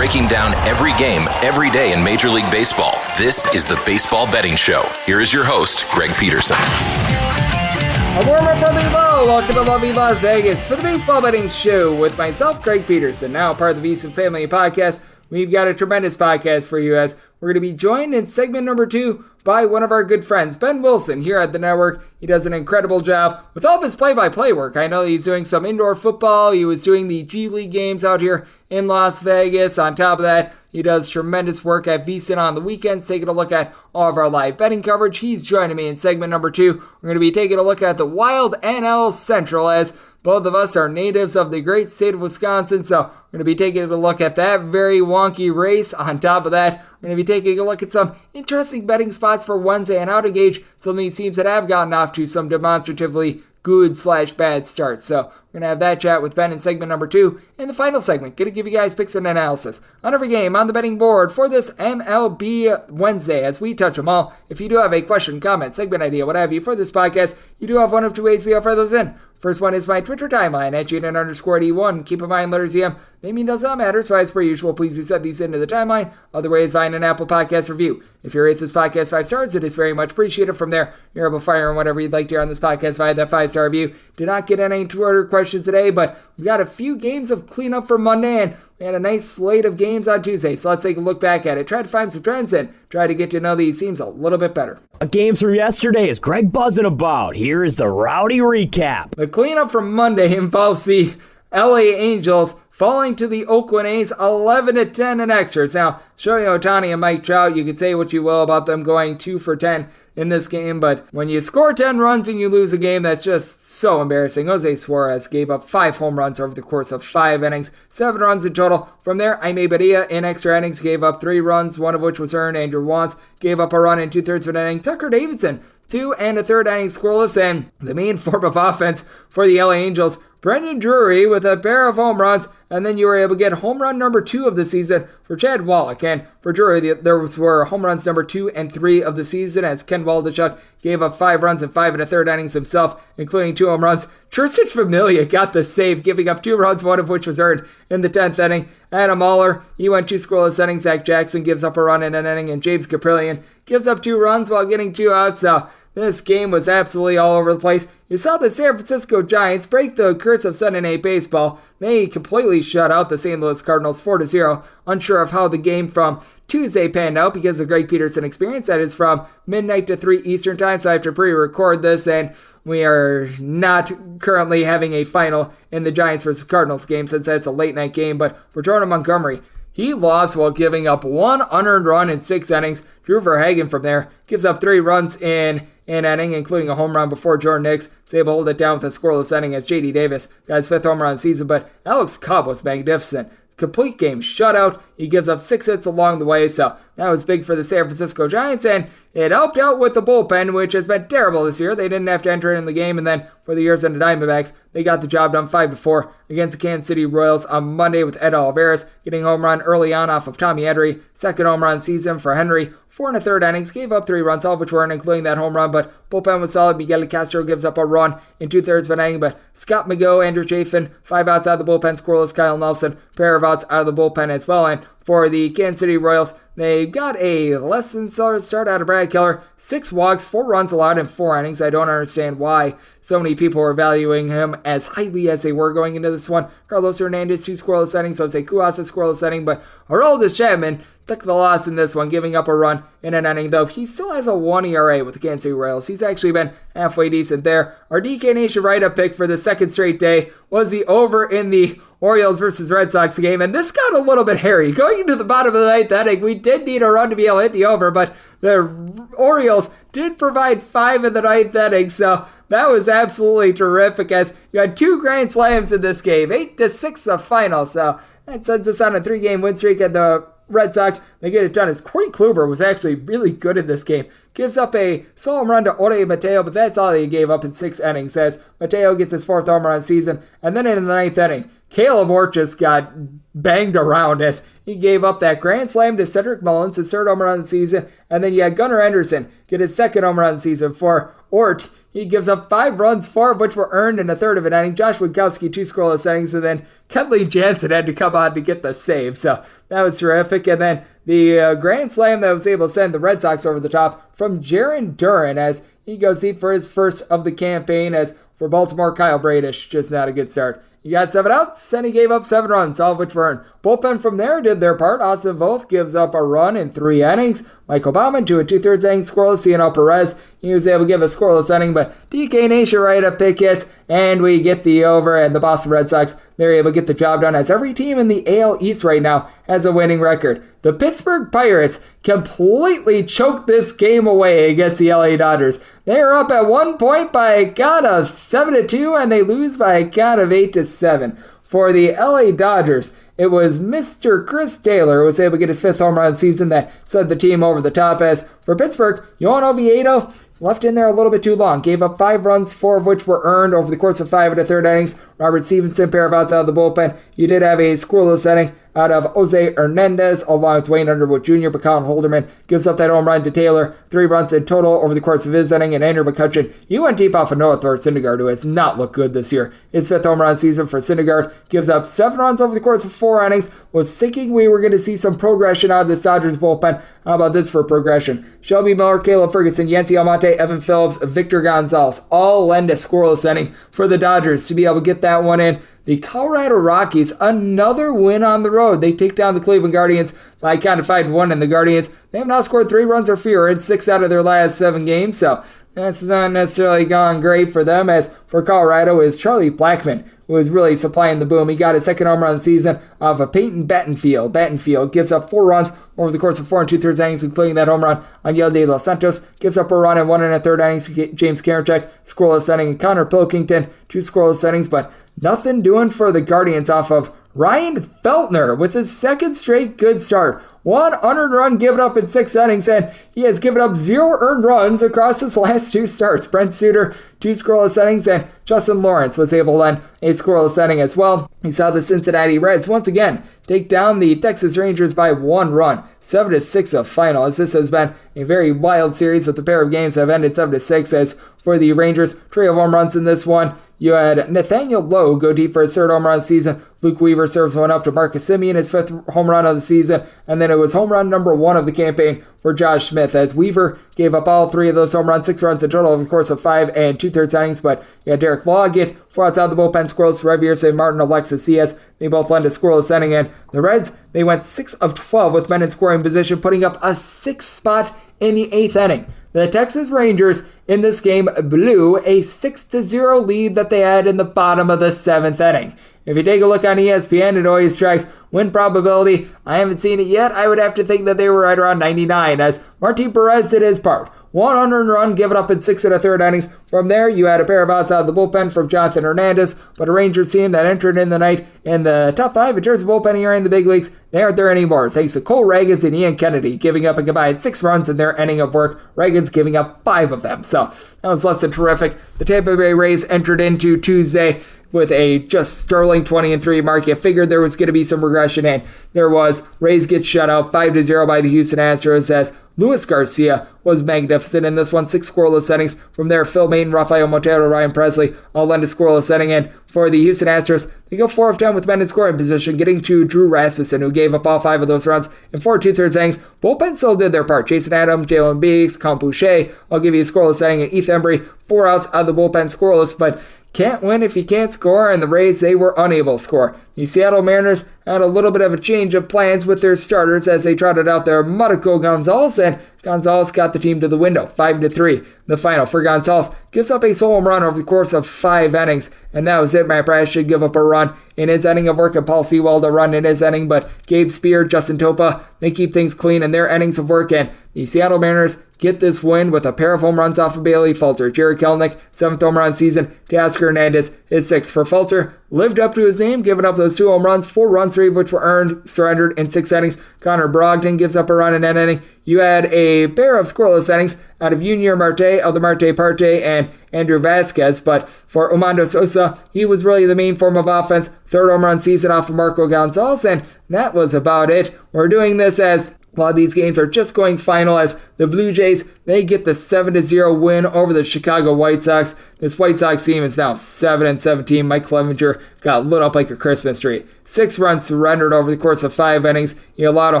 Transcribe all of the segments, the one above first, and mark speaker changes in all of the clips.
Speaker 1: breaking down every game, every day in Major League Baseball. This is the Baseball Betting Show. Here is your host, Greg Peterson.
Speaker 2: A warm up from the low. Welcome to lovely Las Vegas for the Baseball Betting Show with myself, Greg Peterson, now part of the VSIN Family Podcast. We've got a tremendous podcast for you as we're going to be joined in segment number 2 by one of our good friends, Ben Wilson, here at the network. He does an incredible job with all of his play-by-play work. I know he's doing some indoor football. He was doing the G League games out here in Las Vegas. On top of that, he does tremendous work at VSIN on the weekends, taking a look at all of our live betting coverage. He's joining me in segment number 2. We're going to be taking a look at the Wild NL Central as both of us are natives of the great state of Wisconsin, so we're going to be taking a look at that very wonky race. On top of that, we're going to be taking a look at some interesting betting spots for Wednesday and how to gauge some of these teams that have gotten off to some demonstratively good/bad starts. So we're going to have that chat with Ben in segment number 2. In the final segment, going to give you guys picks and analysis on every game on the betting board for this MLB Wednesday as we touch them all. If you do have a question, comment, segment idea, what have you for this podcast, you do have one of two ways we offer those in. First one is my Twitter timeline at Jaden_D1. Keep in mind, letters EM, naming does not matter, so as per usual, please do set these into the timeline. Other way is via an Apple Podcast review. If you rate this podcast 5 stars, it is very much appreciated. From there, you're able to fire in whatever you'd like to hear on this podcast via that 5-star review. Did not get any Twitter questions today, but we've got a few games of cleanup for Monday, and we had a nice slate of games on Tuesday, so let's take a look back at it. Try to find some trends and try to get to know these teams a little bit better.
Speaker 3: Games from yesterday is Greg buzzing about. Here is the rowdy recap.
Speaker 2: The cleanup from Monday involves the LA Angels falling to the Oakland A's 11-10 in extras. Now, Shohei Ohtani and Mike Trout, you can say what you will about them going 2 for 10 in this game, but when you score 10 runs and you lose a game, that's just so embarrassing. Jose Suarez gave up 5 home runs over the course of 5 innings, 7 runs in total. From there, Jaime Barria in extra innings gave up 3 runs, one of which was earned. Andrew Wantz gave up a run in 2/3 of an inning. Tucker Davidson, 2 1/3 innings scoreless, and the main form of offense for the LA Angels, Brendan Drury with a pair of home runs, and then you were able to get home run number 2 of the season for Chad Wallach. And for Drury, there were home runs number 2 and 3 of the season as Ken Waldichuk gave up 5 runs in 5 1/3 innings himself, including 2 home runs. Tristan Familia got the save, giving up 2 runs, one of which was earned in the 10th inning. Adam Muller, he went 2 scoreless innings. Zach Jackson gives up a run in an inning, and James Caprillion gives up 2 runs while getting 2 outs. So this game was absolutely all over the place. You saw the San Francisco Giants break the curse of Sunday Night Baseball. They completely shut out the St. Louis Cardinals 4-0. Unsure of how the game from Tuesday panned out because of Greg Peterson experience. That is from midnight to 3 Eastern time, so I have to pre-record this, and we are not currently having a final in the Giants versus Cardinals game since that's a late night game. But for Jordan Montgomery, he lost while giving up 1 unearned run in 6 innings. Drew Verhagen from there gives up 3 runs in an inning, including a home run before Jordan Hicks is able to hold it down with a scoreless inning as J.D. Davis got his 5th home run of the season. But Alex Cobb was magnificent. Complete game shutout. He gives up 6 hits along the way, so that was big for the San Francisco Giants, and it helped out with the bullpen, which has been terrible this year. They didn't have to enter in the game, and then for the years in the Diamondbacks, they got the job done 5-4 against the Kansas City Royals on Monday with Ed Olivares getting a home run early on off of Tommy Henry. 2nd home run season for Henry. 4 1/3 innings, gave up 3 runs, all of which weren't including that home run, but bullpen was solid. Miguel Castro gives up a run in 2/3 of an inning, but Scott McGough, Andrew Chafin, 5 outs out of the bullpen, scoreless. Kyle Nelson, pair of outs out of the bullpen as well. And for the Kansas City Royals, they got a less than stellar start out of Brad Keller. 6 walks, 4 runs allowed in 4 innings. I don't understand why so many people were valuing him as highly as they were going into this one. Carlos Hernandez, 2 scoreless innings. Jose Cuas, a scoreless inning, but Aroldis Chapman took the loss in this one, giving up a run in an inning, though he still has a 1 ERA with the Kansas City Royals. He's actually been halfway decent there. Our DK Nation write-up pick for the 2nd straight day was the over in the Orioles versus Red Sox game, and this got a little bit hairy. Going into the bottom of the 9th inning, we did need a run to be able to hit the over, but the Orioles did provide 5 in the 9th inning, so that was absolutely terrific as you had 2 grand slams in this game. 8-6 the final, so that sends us on a 3-game win streak, and the Red Sox, they get it done as Corey Kluber was actually really good in this game. Gives up a solo run to Jorge Mateo, but that's all he gave up in 6 innings as Mateo gets his 4th home run season. And then in the 9th inning, Caleb Orr just got banged around as he gave up that grand slam to Cedric Mullins, his third home run of the season, and then you had Gunnar Henderson get his second home run of the season. For Ort, he gives up 5 runs, 4 of which were earned in a third of an inning. Josh Witkowski, 2 scoreless innings, and then Kenley Jansen had to come on to get the save. So that was terrific. And then the grand slam that was able to send the Red Sox over the top from Jarren Duran as he goes deep for his first of the campaign. As for Baltimore, Kyle Bradish, just not a good start. He got 7 outs, and he gave up 7 runs, all of which were earned. Bullpen from there did their part. Austin Voth gives up a run in 3 innings. Michael Baumann, 2 2/3 innings scoreless. Cianel Perez, he was able to give a scoreless inning, but DK Nation right up pick hits, and we get the over, and the Boston Red Sox, they're able to get the job done, as every team in the AL East right now has a winning record. The Pittsburgh Pirates completely choked this game away against the LA Dodgers. They are up at 1 point by a count of 7-2, and they lose by a count of 8-7. For the LA Dodgers, it was Mr. Chris Taylor who was able to get his 5th home run of the season that sent the team over the top. As for Pittsburgh, Yohan Oviedo left in there a little bit too long. Gave up 5 runs, 4 of which were earned over the course of 5 1/3 innings. Robert Stevenson, pair of outs out of the bullpen. You did have a scoreless inning out of Jose Hernandez along with Wayne Underwood Jr., but Colin Holderman gives up that home run to Taylor. 3 runs in total over the course of his inning, and Andrew McCutchen, he went deep off of Noah Thor Syndergaard, who has not looked good this year. His 5th home run season for Syndergaard, gives up 7 runs over the course of 4 innings. Was thinking we were going to see some progression out of the Dodgers bullpen. How about this for progression? Shelby Miller, Caleb Ferguson, Yancy Almonte, Evan Phillips, Victor Gonzalez all lend a scoreless inning for the Dodgers to be able to get that one in. The Colorado Rockies, another win on the road. They take down the Cleveland Guardians by a count of 5-1, and the Guardians, they have now scored 3 runs or fewer in 6 out of their last 7 games, so that's not necessarily gone great for them. As for Colorado is Charlie Blackmon, who is really supplying the boom. He got his 2nd home run of the season off of Peyton Battenfield. Battenfield gives up 4 runs over the course of 4 2/3 innings, including that home run on Yel de los Santos. Gives up a run in 1 1/3 innings. James Karinchak, scoreless inning, and Connor Pilkington, 2 scoreless innings, but nothing doing for the Guardians off of Ryan Feltner with his 2nd straight good start. 1 unearned run given up in 6 innings, and he has given up 0 earned runs across his last 2 starts. Brent Suter, 2 scoreless innings, and Justin Lawrence was able to lend a scoreless inning as well. He saw the Cincinnati Reds once again take down the Texas Rangers by 1 run, 7-6 a final, as this has been a very wild series with the pair of games that have ended 7-6. As for the Rangers, trio of home runs in this one. You had Nathaniel Lowe go deep for his 3rd home run of the season. Luke Weaver serves one up to Marcus Semien, his 5th home run of the season. And then it was home run number 1 of the campaign for Josh Smith, as Weaver gave up all 3 of those home runs, 6 runs in total over the course of 5 2/3 innings. But you had Derek Law get 4 outs out of the bullpen, scoreless. Javier St. Martin, Alexis Diaz, they both lend a scoreless inning. And the Reds, they went 6 of 12 with men in scoring position, putting up a 6th spot in the 8th inning. The Texas Rangers in this game blew a 6-0 lead that they had in the bottom of the 7th inning. If you take a look on ESPN, it always tracks win probability. I haven't seen it yet. I would have to think that they were right around 99, as Martin Perez did his part. 1 unearned run given up in 6 1/3 innings. From there, you had a pair of outs out of the bullpen from Jonathan Hernandez, but a Rangers team that entered in the night in the top 5 in terms of bullpen here in the big leagues, they aren't there anymore, thanks to Cole Ragans and Ian Kennedy giving up a combined 6 runs in their inning of work. Ragans giving up 5 of them, so that was less than terrific. The Tampa Bay Rays entered into Tuesday with a just sterling 20-3 mark. You figured there was going to be some regression, and there was. Rays get shut out 5-0 by the Houston Astros, as Luis Garcia was magnificent in this one. 6 scoreless innings. From there, Phil Maton, Rafael Montero, Ryan Presley all lend a scoreless inning. And for the Houston Astros, they go 4 of 10 with men in scoring position, getting to Drew Rasmussen, who gave up all 5 of those runs in 4 2/3 innings. Bullpen still did their part. Jason Adams, Jalen Biggs, Colin Boucher, I'll give you a scoreless inning. And Ethan Embry, 4 outs out of the bullpen, scoreless, but can't win if you can't score, and the Rays, they were unable to score. The Seattle Mariners had a little bit of a change of plans with their starters as they trotted out their Marco Gonzalez, and Gonzalez got the team to the window, 5-3. The final for Gonzalez gives up a solo home run over the course of 5 innings, and that was it. Matt Brash should give up a run in his inning of work, and Paul Sewald a run in his inning, but Gabe Spear, Justin Topa, they keep things clean in their innings of work, and the Seattle Mariners get this win with a pair of home runs off of Bailey Falter. Jared Kelenic, 7th home run season. Teoscar Hernandez, his 6th. For Falter, lived up to his name, giving up those 2 home runs, 4 runs, 3 of which were surrendered in 6 innings. Connor Brogdon gives up a run in that inning. You had a pair of scoreless innings out of Junior Marte, of the Marte Parte, and Andrew Vasquez, but for Armando Sosa, he was really the main form of offense. 3rd home run season off of Marco Gonzalez, and that was about it. We're doing this as a lot of these games are just going final as the Blue Jays, they get the 7-0 win over the Chicago White Sox. This White Sox team is now 7-17. Mike Clevenger got lit up like a Christmas tree. 6 runs surrendered over the course of 5 innings. He allowed a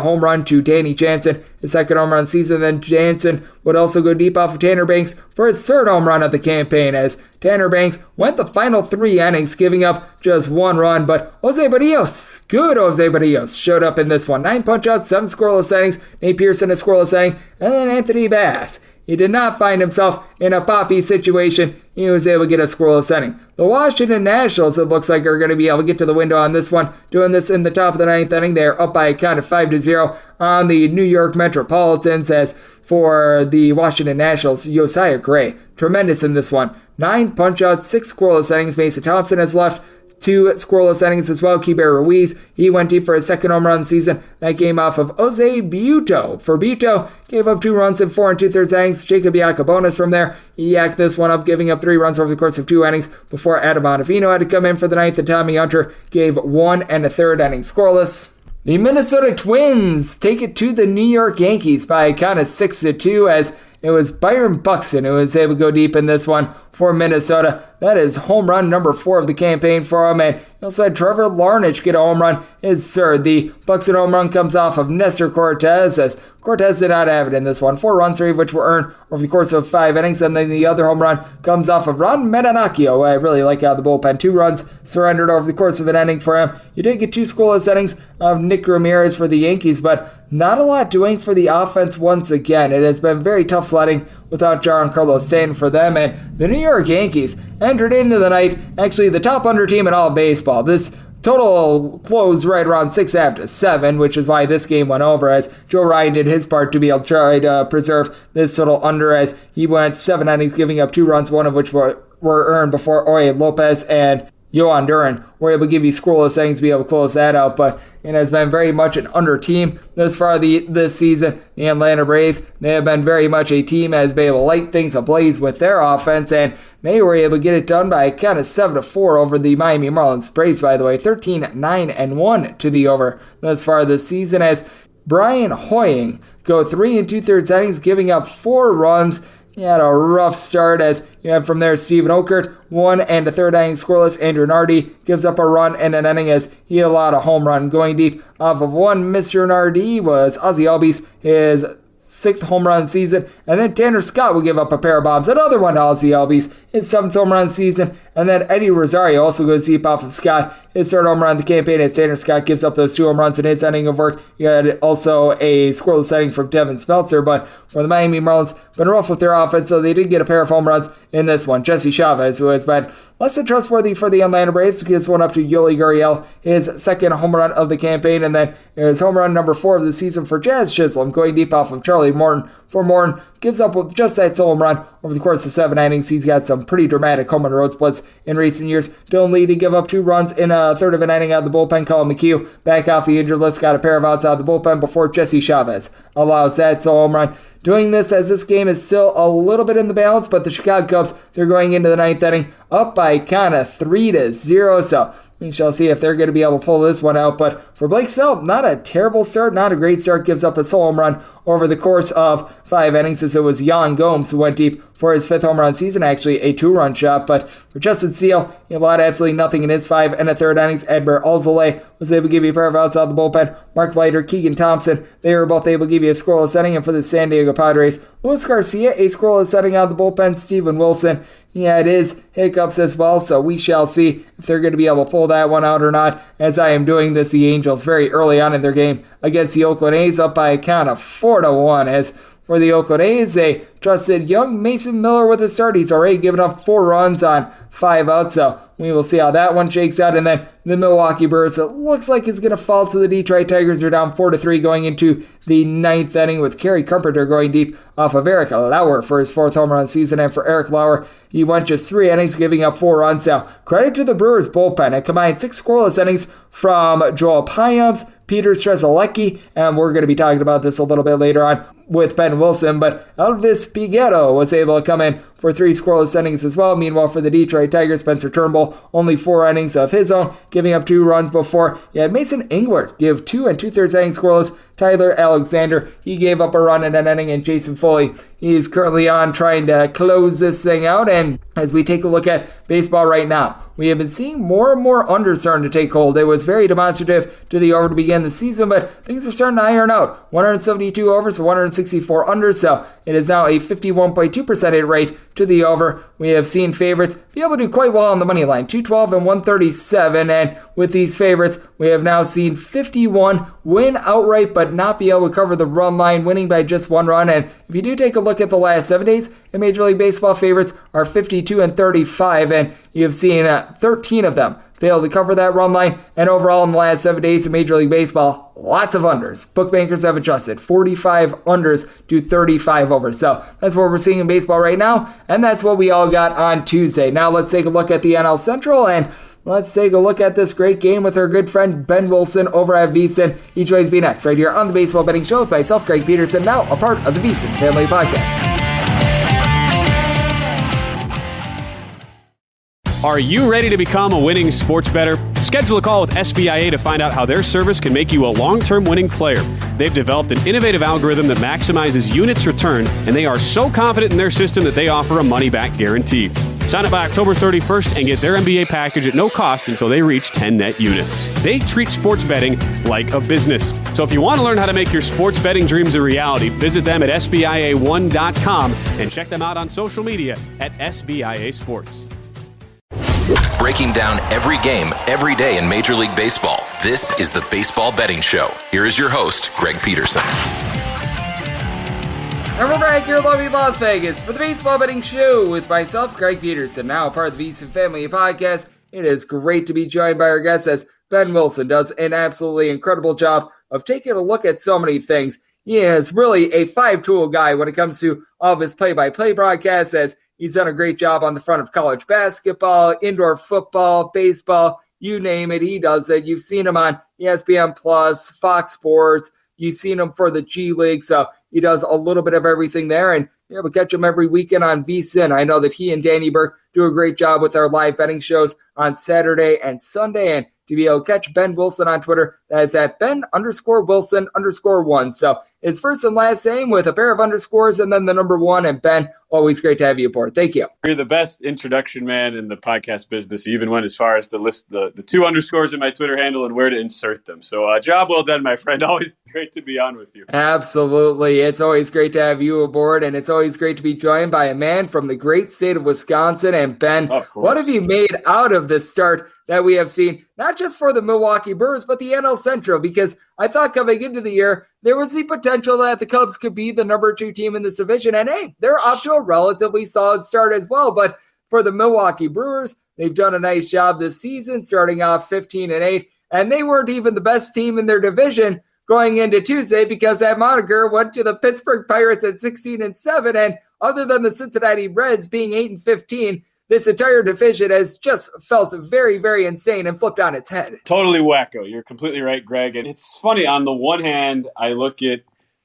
Speaker 2: home run to Danny Jansen, his 2nd home run season. Then Jansen would also go deep off of Tanner Banks for his 3rd home run of the campaign, as Tanner Banks went the final 3 innings, giving up just 1 run. But Jose Barrios, good Jose Barrios, showed up in this one. 9 punch-outs, 7 scoreless innings. Nate Pearson a scoreless inning, and then Anthony Bass. He did not find himself in a poppy situation. He was able to get a scoreless inning. The Washington Nationals, it looks like, are going to be able to get to the window on this one. Doing this in the top of the 9th inning. They are up by a count of 5-0 on the New York Metropolitans. As for the Washington Nationals, Josiah Gray, tremendous in this one. 9 punch-outs, 6 scoreless innings. Mason Thompson has left 2 scoreless innings as well. Keibert Ruiz, he went deep for his 2nd home run season. That came off of Jose Buto. For Buto, gave up 2 runs in 4 2/3 innings. Jacob Iacobonis from there, he yacked this one up, giving up 3 runs over the course of 2 innings before Adam Ottavino had to come in for the 9th, and Tommy Hunter gave 1 1/3 innings scoreless. The Minnesota Twins take it to the New York Yankees by a count of 6-2, as it was Byron Buxton who was able to go deep in this one for Minnesota. That is home run number 4 of the campaign for him, and he also had Trevor Larnach get a home run, his 3rd. The Buxton home run comes off of Nestor Cortez, as Cortez did not have it in this one. 4 runs, 3 of which were earned over the course of 5 innings, and then the other home run comes off of Ron Metanacchio, who I really like out of the bullpen. 2 runs surrendered over the course of an inning for him. You did get 2 scoreless innings of Nick Ramirez for the Yankees, but not a lot doing for the offense once again. It has been very tough sledding without Giancarlo Stanton for them, and the New York Yankees entered into the night actually the top under team in all baseball. This total closed right around 6-7, which is why this game went over, as Joe Ryan did his part to be able to try to preserve this total under, as he went 7 innings, giving up 2 runs, 1 of which were earned before Jorge Lopez and Yohan Duran were able to give you scoreless innings to be able to close that out. But it has been very much an under team thus far this season. The Atlanta Braves, they have been very much a team that has been able to light things ablaze with their offense, and they were able to get it done by a count of 7-4 over the Miami Marlins. Braves, by the way, 13-9-1 to the over thus far this season, as Brian Hoying go 3 2/3 innings, giving up 4 runs. He had a rough start, as you have from there Steven Okert, 1 1/3 inning scoreless. Andrew Nardi gives up a run in an inning, as he allowed a home run. Going deep off of one Mr. Nardi was Ozzie Albies, his 6th home run season, and then Tanner Scott will give up a pair of bombs. Another one to Ozzie Albies, his 7th home run season, and then Eddie Rosario also goes deep off of Scott, his 3rd home run of the campaign, as Tanner Scott gives up those 2 home runs in his inning of work. You had also a scoreless inning from Devin Smeltzer, but for the Miami Marlins, been rough with their offense, so they did get a pair of home runs in this one. Jesse Chavez, who has been less than trustworthy for the Atlanta Braves, gives one up to Yoli Gurriel, his 2nd home run of the campaign, and then his home run number 4 of the season for Jazz Chisholm, going deep off of Charlie Morton. For Morton, gives up with just that home run over the course of 7 innings. He's got some pretty dramatic home run road splits in recent years. Dylan Lee to give up 2 runs in a 1/3 of an inning out of the bullpen. Colin McHugh back off the injured list, got a pair of outs out of the bullpen before Jesse Chavez allows that solo home run. Doing this as this game is still a little bit in the balance, but the Chicago Cubs, they're going into the 9th inning up by kind of 3-0, so we shall see if they're going to be able to pull this one out. But for Blake Snell, not a terrible start, not a great start. Gives up a solo home run over the course of 5 innings, as it was Yan Gomes who went deep for his 5th home run season, actually a 2-run shot. But for Justin Steele, he allowed absolutely nothing in his 5 1/3 innings. Edbert Alzolay was able to give you a pair of outs out of the bullpen. Mark Leiter, Keegan Thompson, they were both able to give you a scoreless inning. And for the San Diego Padres, Luis Garcia, a scoreless inning out of the bullpen. Steven Wilson, he had his hiccups as well, so we shall see if they're going to be able to pull that one out or not. As I am doing this, the Angels very early on in their game against the Oakland A's up by a count of 4-1, as for the Oakland A's. They trusted young Mason Miller with a start. He's already given up 4 runs on 5 outs, so we will see how that one shakes out. And then the Milwaukee Brewers, it looks like it's going to fall to the Detroit Tigers. They're down 4-3 going into the 9th inning with Kerry Carpenter going deep off of Eric Lauer for his 4th home run season. And for Eric Lauer, he went just 3 innings, giving up 4 runs. Now, credit to the Brewers bullpen. It combined 6 scoreless innings from Joel Payamps, Peter Strzelecki, and we're going to be talking about this a little bit later on with Ben Wilson, but Elvis Piguero was able to come in for 3 scoreless innings as well. Meanwhile, for the Detroit Tigers, Spencer Turnbull, only 4 innings of his own, giving up 2 runs before you had Mason Englert give 2 2/3 innings scoreless. Tyler Alexander, he gave up a run in an inning, and Jason Foley, he is currently on trying to close this thing out. And as we take a look at baseball right now, we have been seeing more and more unders starting to take hold. It was very demonstrative to the over to begin the season, but things are starting to iron out. 172 overs to 164 unders, so it is now a 51.2% hit rate to the over. We have seen favorites be able to do quite well on the money line, 212 and 137, and with these favorites, we have now seen 51 win outright but not be able to cover the run line, winning by just 1 run. And if you do take a look at the last 7 days, in Major League Baseball, favorites are 52 and 35, and you have seen 13 of them fail to cover that run line. And overall, in the last 7 days in Major League Baseball, lots of unders. Bookmakers have adjusted 45 unders to 35 overs. So that's what we're seeing in baseball right now, and that's what we all got on Tuesday. Now let's take a look at the NL Central, and let's take a look at this great game with our good friend Ben Wilson over at VSIN. He joins me next right here on the Baseball Betting Show with myself, Greg Peterson, now a part of the VSIN Family Podcast.
Speaker 4: Are you ready to become a winning sports bettor? Schedule a call with SBIA to find out how their service can make you a long-term winning player. They've developed an innovative algorithm that maximizes units return, and they are so confident in their system that they offer a money-back guarantee. Sign up by October 31st and get their MBA package at no cost until they reach 10 net units. They treat sports betting like a business. So if you want to learn how to make your sports betting dreams a reality, visit them at SBIA1.com and check them out on social media at SBIA Sports.
Speaker 1: Breaking down every game, every day in Major League Baseball. This is the Baseball Betting Show. Here is your host, Greg Peterson.
Speaker 2: And we're back here in lovely Las Vegas for the Baseball Betting Show with myself, Greg Peterson, now a part of the VSIN Family Podcast. It is great to be joined by our guest as Ben Wilson does an absolutely incredible job of taking a look at so many things. He is really a 5-tool guy when it comes to all of his play-by-play broadcasts, as he's done a great job on the front of college basketball, indoor football, baseball, you name it, he does it. You've seen him on ESPN Plus, Fox Sports. You've seen him for the G League, so he does a little bit of everything there, and you're able to catch him every weekend on VSIN. I know that he and Danny Burke do a great job with our live betting shows on Saturday and Sunday, and to be able to catch Ben Wilson on Twitter, that is at Ben_Wilson_1. So it's first and last name with a pair of underscores and then the number 1. And Ben, always great to have you aboard. Thank you.
Speaker 4: You're the best introduction man in the podcast business. You even went as far as to list the 2 underscores in my Twitter handle and where to insert them. So job well done, my friend. Always great to be on with you.
Speaker 2: Absolutely. It's always great to have you aboard, and it's always great to be joined by a man from the great state of Wisconsin. And Ben, what have you made out of this start that we have seen, not just for the Milwaukee Brewers, but the NL Central? Because I thought coming into the year, there was the potential that the Cubs could be the number 2 team in this division. And hey, they're off to a relatively solid start as well. But for the Milwaukee Brewers, they've done a nice job this season, starting off 15-8. And they weren't even the best team in their division going into Tuesday, because that moniker went to the Pittsburgh Pirates at 16-7. And other than the Cincinnati Reds being 8-15, this entire division has just felt very, very insane and flipped on its head.
Speaker 4: Totally wacko. You're completely right, Greg. And it's funny. On the one hand, I look at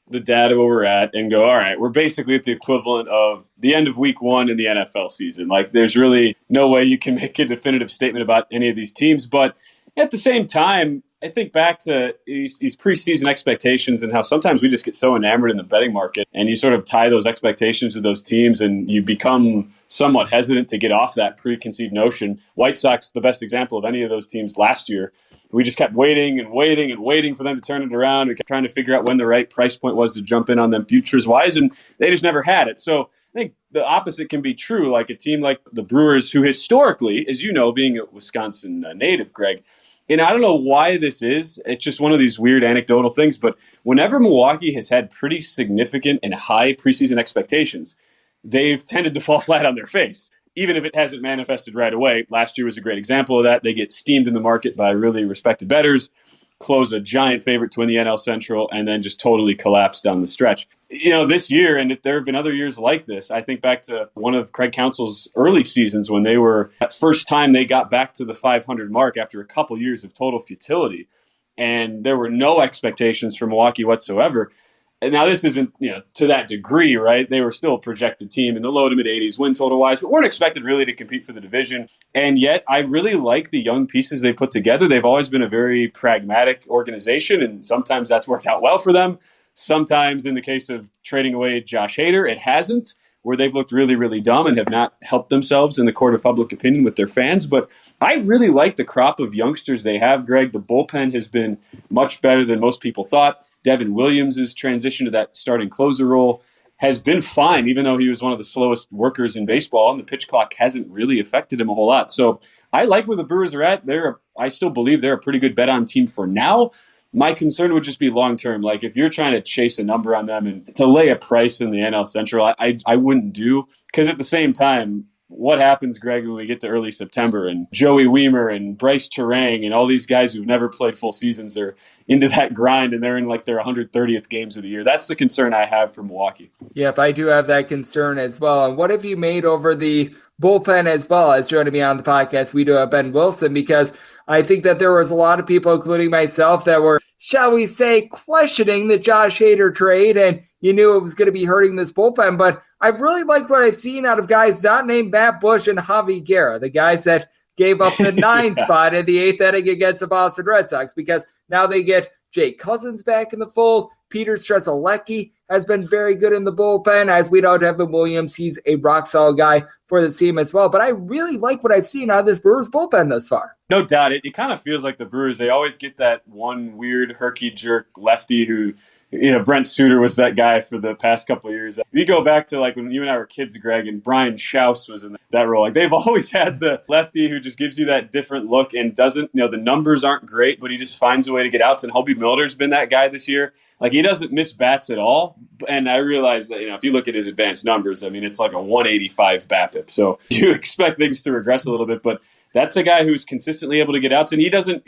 Speaker 4: the data where we're at and go, all right, we're basically at the equivalent of the end of week 1 in the NFL season. Like, there's really no way you can make a definitive statement about any of these teams. But at the same time, I think back to these preseason expectations and how sometimes we just get so enamored in the betting market, and you sort of tie those expectations to those teams and you become somewhat hesitant to get off that preconceived notion. White Sox, the best example of any of those teams last year. We just kept waiting and waiting and waiting for them to turn it around. We kept trying to figure out when the right price point was to jump in on them futures-wise, and they just never had it. So I think the opposite can be true. Like a team like the Brewers, who historically, as you know, being a Wisconsin native, Greg, And I don't know why this is. It's just one of these weird anecdotal things. But whenever Milwaukee has had pretty significant and high preseason expectations, they've tended to fall flat on their face, even if it hasn't manifested right away. Last year was a great example of that. They get steamed in the market by really respected bettors, close a giant favorite to win the NL Central, and then just totally collapse down the stretch. This year, and there have been other years like this, I think back to one of Craig Counsell's early seasons when they were, at first time they got back to the 500 mark after a couple years of total futility, and there were no expectations for Milwaukee whatsoever. And now this isn't, to that degree, right? They were still a projected team in the low to mid 80s win total wise, but weren't expected really to compete for the division. And yet I really like the young pieces they put together. They've always been a very pragmatic organization, and sometimes that's worked out well for them. Sometimes in the case of trading away Josh Hader, it hasn't, where they've looked really, really dumb and have not helped themselves in the court of public opinion with their fans. But I really like the crop of youngsters they have, Greg. The bullpen has been much better than most people thought. Devin Williams' transition to that starting closer role has been fine, even though he was one of the slowest workers in baseball, and the pitch clock hasn't really affected him a whole lot. So I like where the Brewers are at. I still believe they're a pretty good bet-on team for now. My concern would just be long-term. Like, if you're trying to chase a number on them and to lay a price in the NL Central, I wouldn't do. Because at the same time, what happens, Greg, when we get to early September and Joey Weimer and Bryce Terang and all these guys who've never played full seasons are into that grind and they're in like their 130th games of the year? That's the concern I have for Milwaukee.
Speaker 2: Yep, I do have that concern as well. And what have you made over the bullpen as well? As joining me on the podcast, we do have Ben Wilson, because I think that there was a lot of people, including myself, that were, shall we say, questioning the Josh Hader trade, and you knew it was going to be hurting this bullpen. But I've really liked what I've seen out of guys not named Matt Bush and Javi Guerra, the guys that gave up the 9 spot in the 8th inning against the Boston Red Sox, because now they get Jake Cousins back in the fold. Peter Strzelecki has been very good in the bullpen. As we know, Devin Williams, he's a rock-solid guy for the team as well. But I really like what I've seen out of this Brewers bullpen thus far.
Speaker 4: No doubt. It kind of feels like the Brewers, they always get that one weird herky-jerk lefty who, Brent Suter was that guy for the past couple of years. If you go back to like when you and I were kids, Greg, and Brian Schaus was in that role, like they've always had the lefty who just gives you that different look and doesn't, the numbers aren't great, but he just finds a way to get outs. And Hobie Miller's been that guy this year. Like, he doesn't miss bats at all. And I realize that, if you look at his advanced numbers, I mean, it's like a 185 BABIP. So you expect things to regress a little bit, but that's a guy who's consistently able to get outs, and he doesn't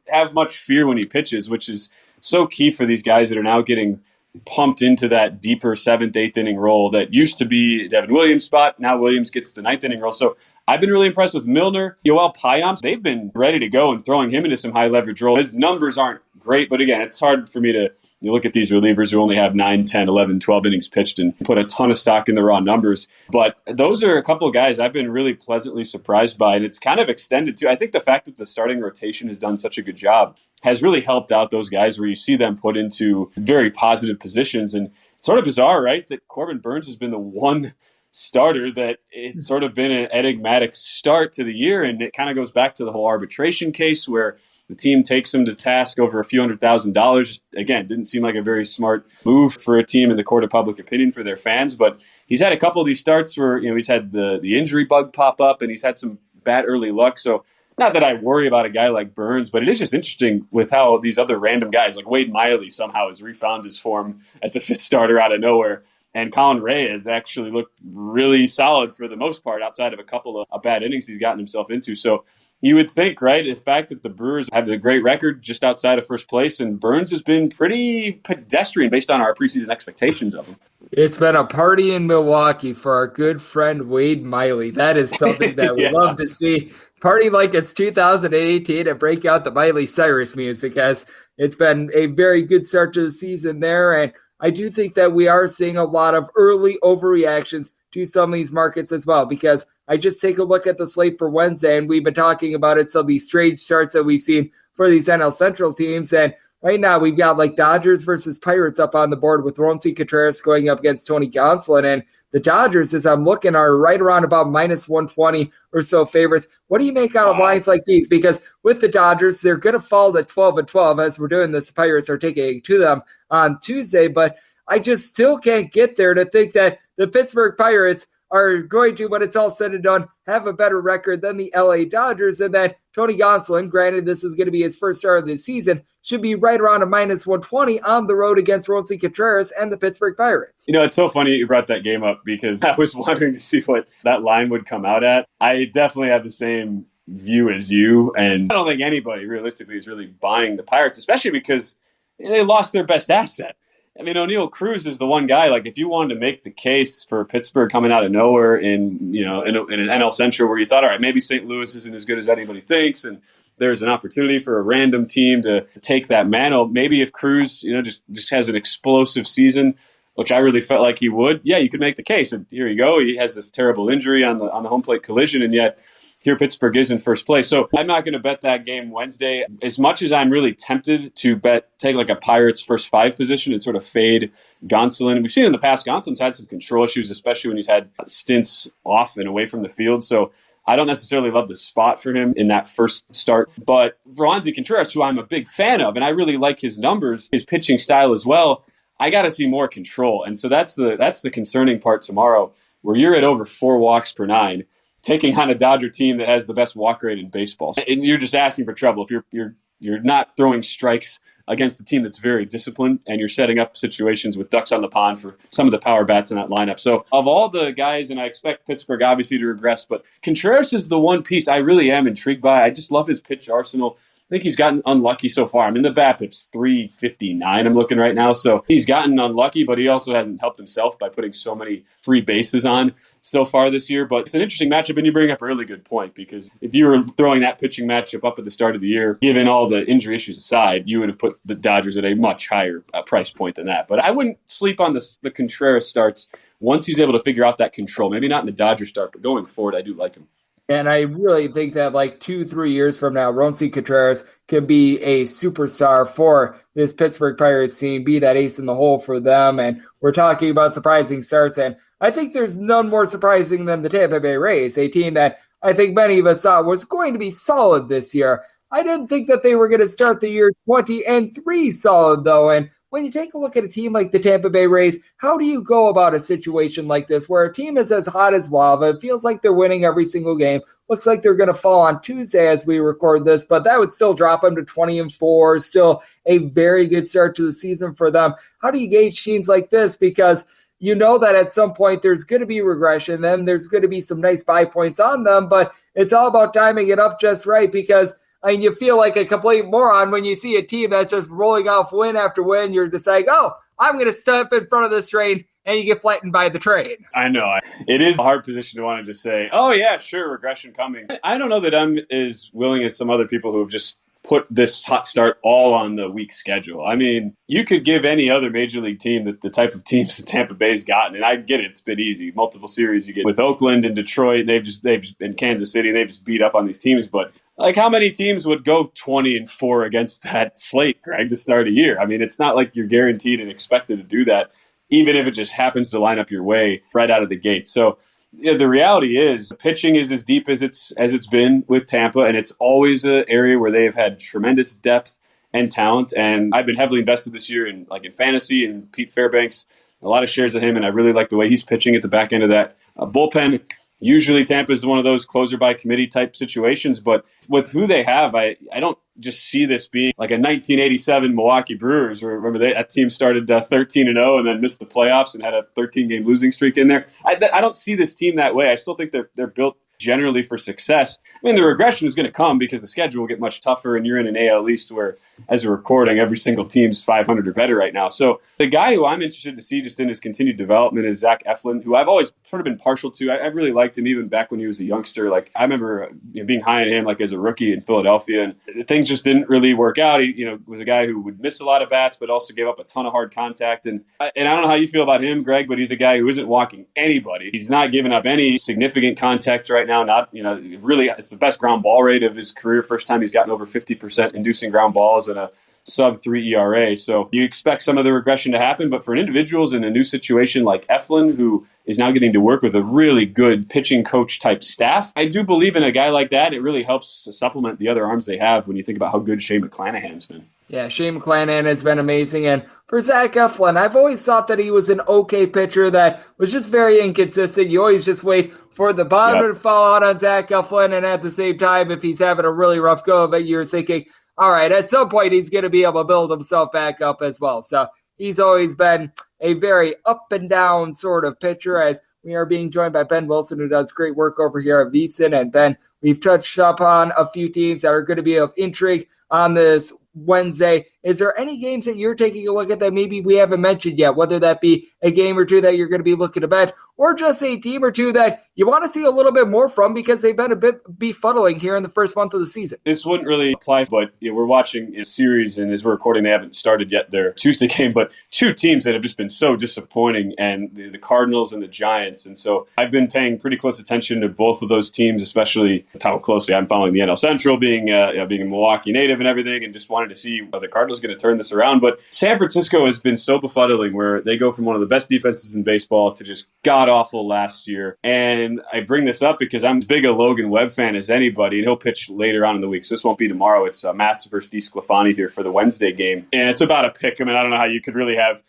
Speaker 4: have much fear when he pitches, which is so key for these guys that are now getting pumped into that deeper 7th, 8th inning role that used to be Devin Williams' spot. Now Williams gets the 9th inning role. So I've been really impressed with Milner, Yoel Payamps. They've been ready to go and throwing him into some high leverage role. His numbers aren't great, but again, it's hard for me to look at these relievers who only have 9, 10, 11, 12 innings pitched and put a ton of stock in the raw numbers. But those are a couple of guys I've been really pleasantly surprised by, and it's kind of extended too. I think the fact that the starting rotation has done such a good job has really helped out those guys, where you see them put into very positive positions. And it's sort of bizarre, right, that Corbin Burnes has been the one starter that it's sort of been an enigmatic start to the year. And it kind of goes back to the whole arbitration case where the team takes him to task over a few $100,000. Again, didn't seem like a very smart move for a team in the court of public opinion for their fans. But he's had a couple of these starts where he's had the injury bug pop up, and he's had some bad early luck. So not that I worry about a guy like Burnes, but it is just interesting with how these other random guys, like Wade Miley somehow has refound his form as a 5th starter out of nowhere. And Colin Ray has actually looked really solid for the most part, outside of a couple of bad innings he's gotten himself into. So you would think, right, the fact that the Brewers have a great record just outside of first place, and Burnes has been pretty pedestrian based on our preseason expectations of him.
Speaker 2: It's been a party in Milwaukee for our good friend Wade Miley. That is something that we love to see. Party like it's 2018 and break out the Miley Cyrus music, as it's been a very good start to the season there. And I do think that we are seeing a lot of early overreactions to some of these markets as well, because I just take a look at the slate for Wednesday, and we've been talking about it, some of these strange starts that we've seen for these NL Central teams. And right now we've got like Dodgers versus Pirates up on the board with Roansy Contreras going up against Tony Gonsolin. And the Dodgers, as I'm looking, are right around about minus 120 or so favorites. What do you make out of lines like these? Because with the Dodgers, they're going to fall to 12-12 as we're doing this. The Pirates are taking to them on Tuesday, but I just still can't get there to think that the Pittsburgh Pirates are going to, when it's all said and done, have a better record than the LA Dodgers, and that Tony Gonsolin, granted this is going to be his first start of the season, should be right around a minus 120 on the road against Roansy Contreras and the Pittsburgh Pirates.
Speaker 4: It's so funny you brought that game up because I was wondering to see what that line would come out at. I definitely have the same view as you, and I don't think anybody realistically is really buying the Pirates, especially because they lost their best asset. I mean, O'Neal Cruz is the one guy, like if you wanted to make the case for Pittsburgh coming out of nowhere in an NL Central where you thought, all right, maybe St. Louis isn't as good as anybody thinks, and there's an opportunity for a random team to take that mantle. Maybe if Cruz, just has an explosive season, which I really felt like he would, yeah, you could make the case. And here you go. He has this terrible injury on the home plate collision, and yet here Pittsburgh is in first place. So I'm not going to bet that game Wednesday. As much as I'm really tempted to take like a Pirates first five position and sort of fade Gonsolin. We've seen in the past, Gonsolin's had some control issues, especially when he's had stints off and away from the field. So I don't necessarily love the spot for him in that first start. But Roansy Contreras, who I'm a big fan of, and I really like his numbers, his pitching style as well, I got to see more control. And so that's the concerning part tomorrow, where you're at over 4 walks per 9, taking on a Dodger team that has the best walk rate in baseball. And you're just asking for trouble if you're not throwing strikes against a team that's very disciplined, and you're setting up situations with ducks on the pond for some of the power bats in that lineup. So of all the guys, and I expect Pittsburgh obviously to regress, but Contreras is the one piece I really am intrigued by. I just love his pitch arsenal. I think he's gotten unlucky so far. I mean, the BABIP's 359 I'm looking right now. So he's gotten unlucky, but he also hasn't helped himself by putting so many free bases on so far this year. But it's an interesting matchup, and you bring up a really good point, because if you were throwing that pitching matchup up at the start of the year, given all the injury issues aside, you would have put the Dodgers at a much higher price point than that. But I wouldn't sleep on the Contreras starts once he's able to figure out that control. Maybe not in the Dodgers start, but going forward, I do like him.
Speaker 2: And I really think that like 2-3 years from now, Roansy Contreras could be a superstar for this Pittsburgh Pirates team, be that ace in the hole for them. And we're talking about surprising starts. And I think there's none more surprising than the Tampa Bay Rays, a team that I think many of us thought was going to be solid this year. I didn't think that they were going to start the year 20-3 solid, though. And when you take a look at a team like the Tampa Bay Rays, how do you go about a situation like this where a team is as hot as lava? It feels like they're winning every single game. Looks like they're going to fall on Tuesday as we record this, but that would still drop them to 20-4. Still a very good start to the season for them. How do you gauge teams like this? Because you know that at some point there's going to be regression, then there's going to be some nice 5 points on them, but it's all about timing it up just right, because I mean, you feel like a complete moron when you see a team that's just rolling off win after win. You're just like, oh, I'm going to step in front of this train, and you get flattened by the train.
Speaker 4: I know. It is a hard position to want to just say, oh, yeah, sure, regression coming. I don't know that I'm as willing as some other people who have just put this hot start all on the week schedule. I mean, you could give any other major league team the type of teams that Tampa Bay's gotten, and I get it. It's been easy. Multiple series you get with Oakland and Detroit. They've just in Kansas City. They've just beat up on these teams, but like, how many teams would go 20-4 against that slate, Greg, to start a year? I mean, it's not like you're guaranteed and expected to do that, even if it just happens to line up your way right out of the gate. So the reality is pitching is as deep as it's been with Tampa, and it's always an area where they have had tremendous depth and talent. And I've been heavily invested this year in fantasy and Pete Fairbanks, a lot of shares of him, and I really like the way he's pitching at the back end of that bullpen. Usually Tampa is one of those closer by committee type situations, but with who they have, I don't just see this being like a 1987 Milwaukee Brewers, where remember that team started 13-0 and then missed the playoffs and had a 13-game losing streak in there. I don't see this team that way. I still think they're built generally for success. I mean, the regression is going to come because the schedule will get much tougher, and you're in an AL East where, as we're recording, every single team's 500 or better right now. So the guy who I'm interested to see just in his continued development is Zach Eflin, who I've always sort of been partial to. I really liked him even back when he was a youngster. Like, I remember being high on him like as a rookie in Philadelphia, and things just didn't really work out. He was a guy who would miss a lot of bats, but also gave up a ton of hard contact. And I don't know how you feel about him, Greg, but he's a guy who isn't walking anybody. He's not giving up any significant contact right now. Not, really, it's the best ground ball rate of his career. First time he's gotten over 50% inducing ground balls in a sub-3 ERA. So you expect some of the regression to happen, but for an individuals in a new situation like Eflin, who is now getting to work with a really good pitching coach type staff, I do believe in a guy like that. It really helps supplement the other arms they have when you think about how good Shane McClanahan's been.
Speaker 2: Yeah, Shane McClanahan has been amazing. And for Zach Eflin, I've always thought that he was an okay pitcher that was just very inconsistent. You always just wait for the bottom to fall out on Zach Eflin, and at the same time, if he's having a really rough go of it, you're thinking, all right, at some point he's going to be able to build himself back up as well. So he's always been a very up and down sort of pitcher, as we are being joined by Ben Wilson, who does great work over here at VSIN. And Ben, we've touched upon a few teams that are going to be of intrigue on this Wednesday. Is there any games that you're taking a look at that maybe we haven't mentioned yet, whether that be a game or two that you're going to be looking to bet, or just a team or two that you want to see a little bit more from because they've been a bit befuddling here in the first month of the season?
Speaker 4: This wouldn't really apply, but we're watching a series, and as we're recording, they haven't started yet their Tuesday game, but two teams that have just been so disappointing, and the Cardinals and the Giants. And so I've been paying pretty close attention to both of those teams, especially how closely I'm following the NL Central, being a Milwaukee native and everything, and just wanted to see are the Cardinals going to turn this around. But San Francisco has been so befuddling, where they go from one of the best defenses in baseball to just god-awful last year. And I bring this up because I'm as big a Logan Webb fan as anybody, and he'll pitch later on in the week. So this won't be tomorrow. It's Mats versus DeSclafani here for the Wednesday game. And it's about a pick. I mean, I don't know how you could really have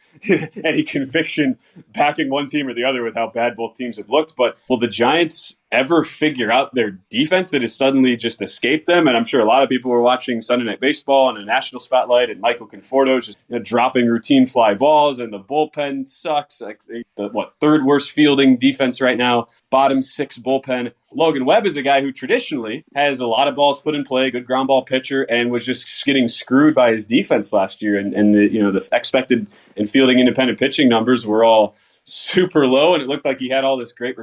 Speaker 4: any conviction backing one team or the other with how bad both teams have looked. But will the Giants ever figure out their defense that has suddenly just escaped them? And I'm sure a lot of people were watching Sunday Night Baseball and a national spotlight, and Michael Conforto's just dropping routine fly balls, and the bullpen sucks. Like the third worst fielding defense right now, bottom 6 bullpen. Logan Webb is a guy who traditionally has a lot of balls put in play, good ground ball pitcher, and was just getting screwed by his defense last year. And the expected and fielding independent pitching numbers were all super low, and it looked like he had all this great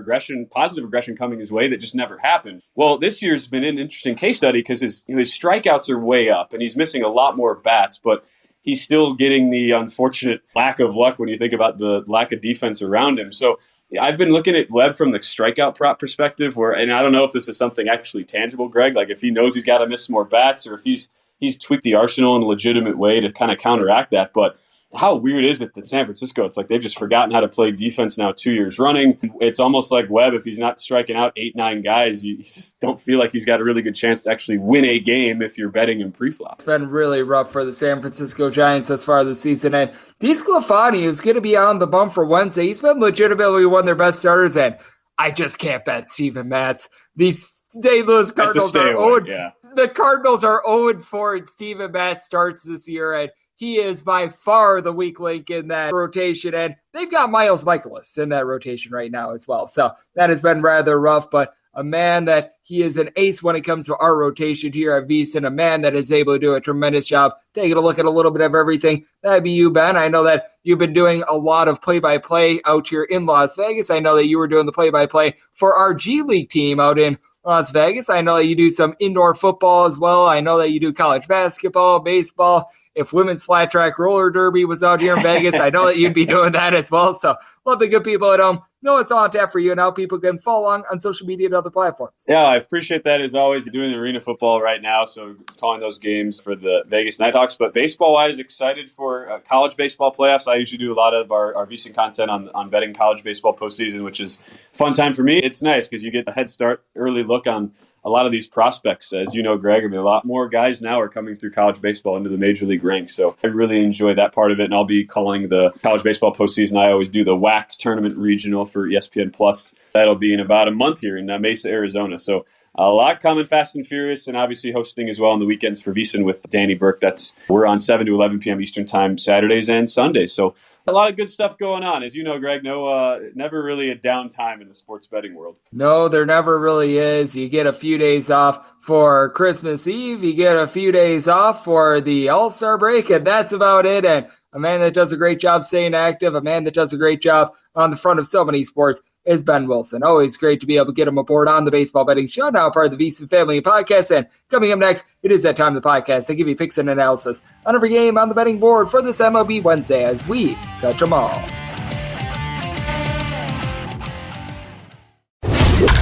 Speaker 4: positive regression coming his way that just never happened. Well, this year's been an interesting case study because his strikeouts are way up, and he's missing a lot more bats, but he's still getting the unfortunate lack of luck when you think about the lack of defense around him. So I've been looking at Webb from the strikeout prop perspective, and I don't know if this is something actually tangible, Greg, like if he knows he's got to miss more bats, or if he's tweaked the arsenal in a legitimate way to kind of counteract that. But how weird is it that San Francisco, it's like they've just forgotten how to play defense now 2 years running. It's almost like Webb, if he's not striking out 8-9 guys, you just don't feel like he's got a really good chance to actually win a game if you're betting him pre-flop.
Speaker 2: It's been really rough for the San Francisco Giants thus far this season. And DeSclafani is going to be on the bump for Wednesday. He's been legitimately one of their best starters, and I just can't bet Steven Matz. These St. Louis Cardinals are 0. Yeah. The Cardinals are 0-4, and Steven Matz starts this year, and he is by far the weak link in that rotation, and they've got Miles Michaelis in that rotation right now as well. So that has been rather rough, but a man that he is an ace when it comes to our rotation here at VSIN, a man that is able to do a tremendous job taking a look at a little bit of everything. That'd be you, Ben. I know that you've been doing a lot of play-by-play out here in Las Vegas. I know that you were doing the play-by-play for our G League team out in Las Vegas. I know that you do some indoor football as well. I know that you do college basketball, baseball. If women's flat track roller derby was out here in Vegas, I know that you'd be doing that as well. So love the good people at home. No, it's all on tap for you, and how people can follow along on social media and other platforms.
Speaker 4: Yeah, I appreciate that as always. You're doing the arena football right now, so calling those games for the Vegas Nighthawks. But baseball-wise, excited for college baseball playoffs. I usually do a lot of our VSiN content on betting college baseball postseason, which is a fun time for me. It's nice because you get a head start, early look on a lot of these prospects. As you know, Greg, I mean, a lot more guys now are coming through college baseball into the major league ranks. So I really enjoy that part of it. And I'll be calling the college baseball postseason. I always do the WAC tournament regional for ESPN Plus. That'll be in about a month here in Mesa, Arizona. So a lot coming fast and furious, and obviously hosting as well on the weekends for VSiN with Danny Burke. We're on 7 to 11 p.m. Eastern time, Saturdays and Sundays. So a lot of good stuff going on. As you know, Greg, never really a downtime in the sports betting world.
Speaker 2: No, there never really is. You get a few days off for Christmas Eve. You get a few days off for the All-Star break, and that's about it. And a man that does a great job staying active, a man that does a great job on the front of so many sports is Ben Wilson. Always great to be able to get him aboard on the Baseball Betting Show, now part of the VSiN family podcast. And coming up next, it is that time of the podcast. I give you picks and analysis on every game on the betting board for this MLB Wednesday as we touch them all.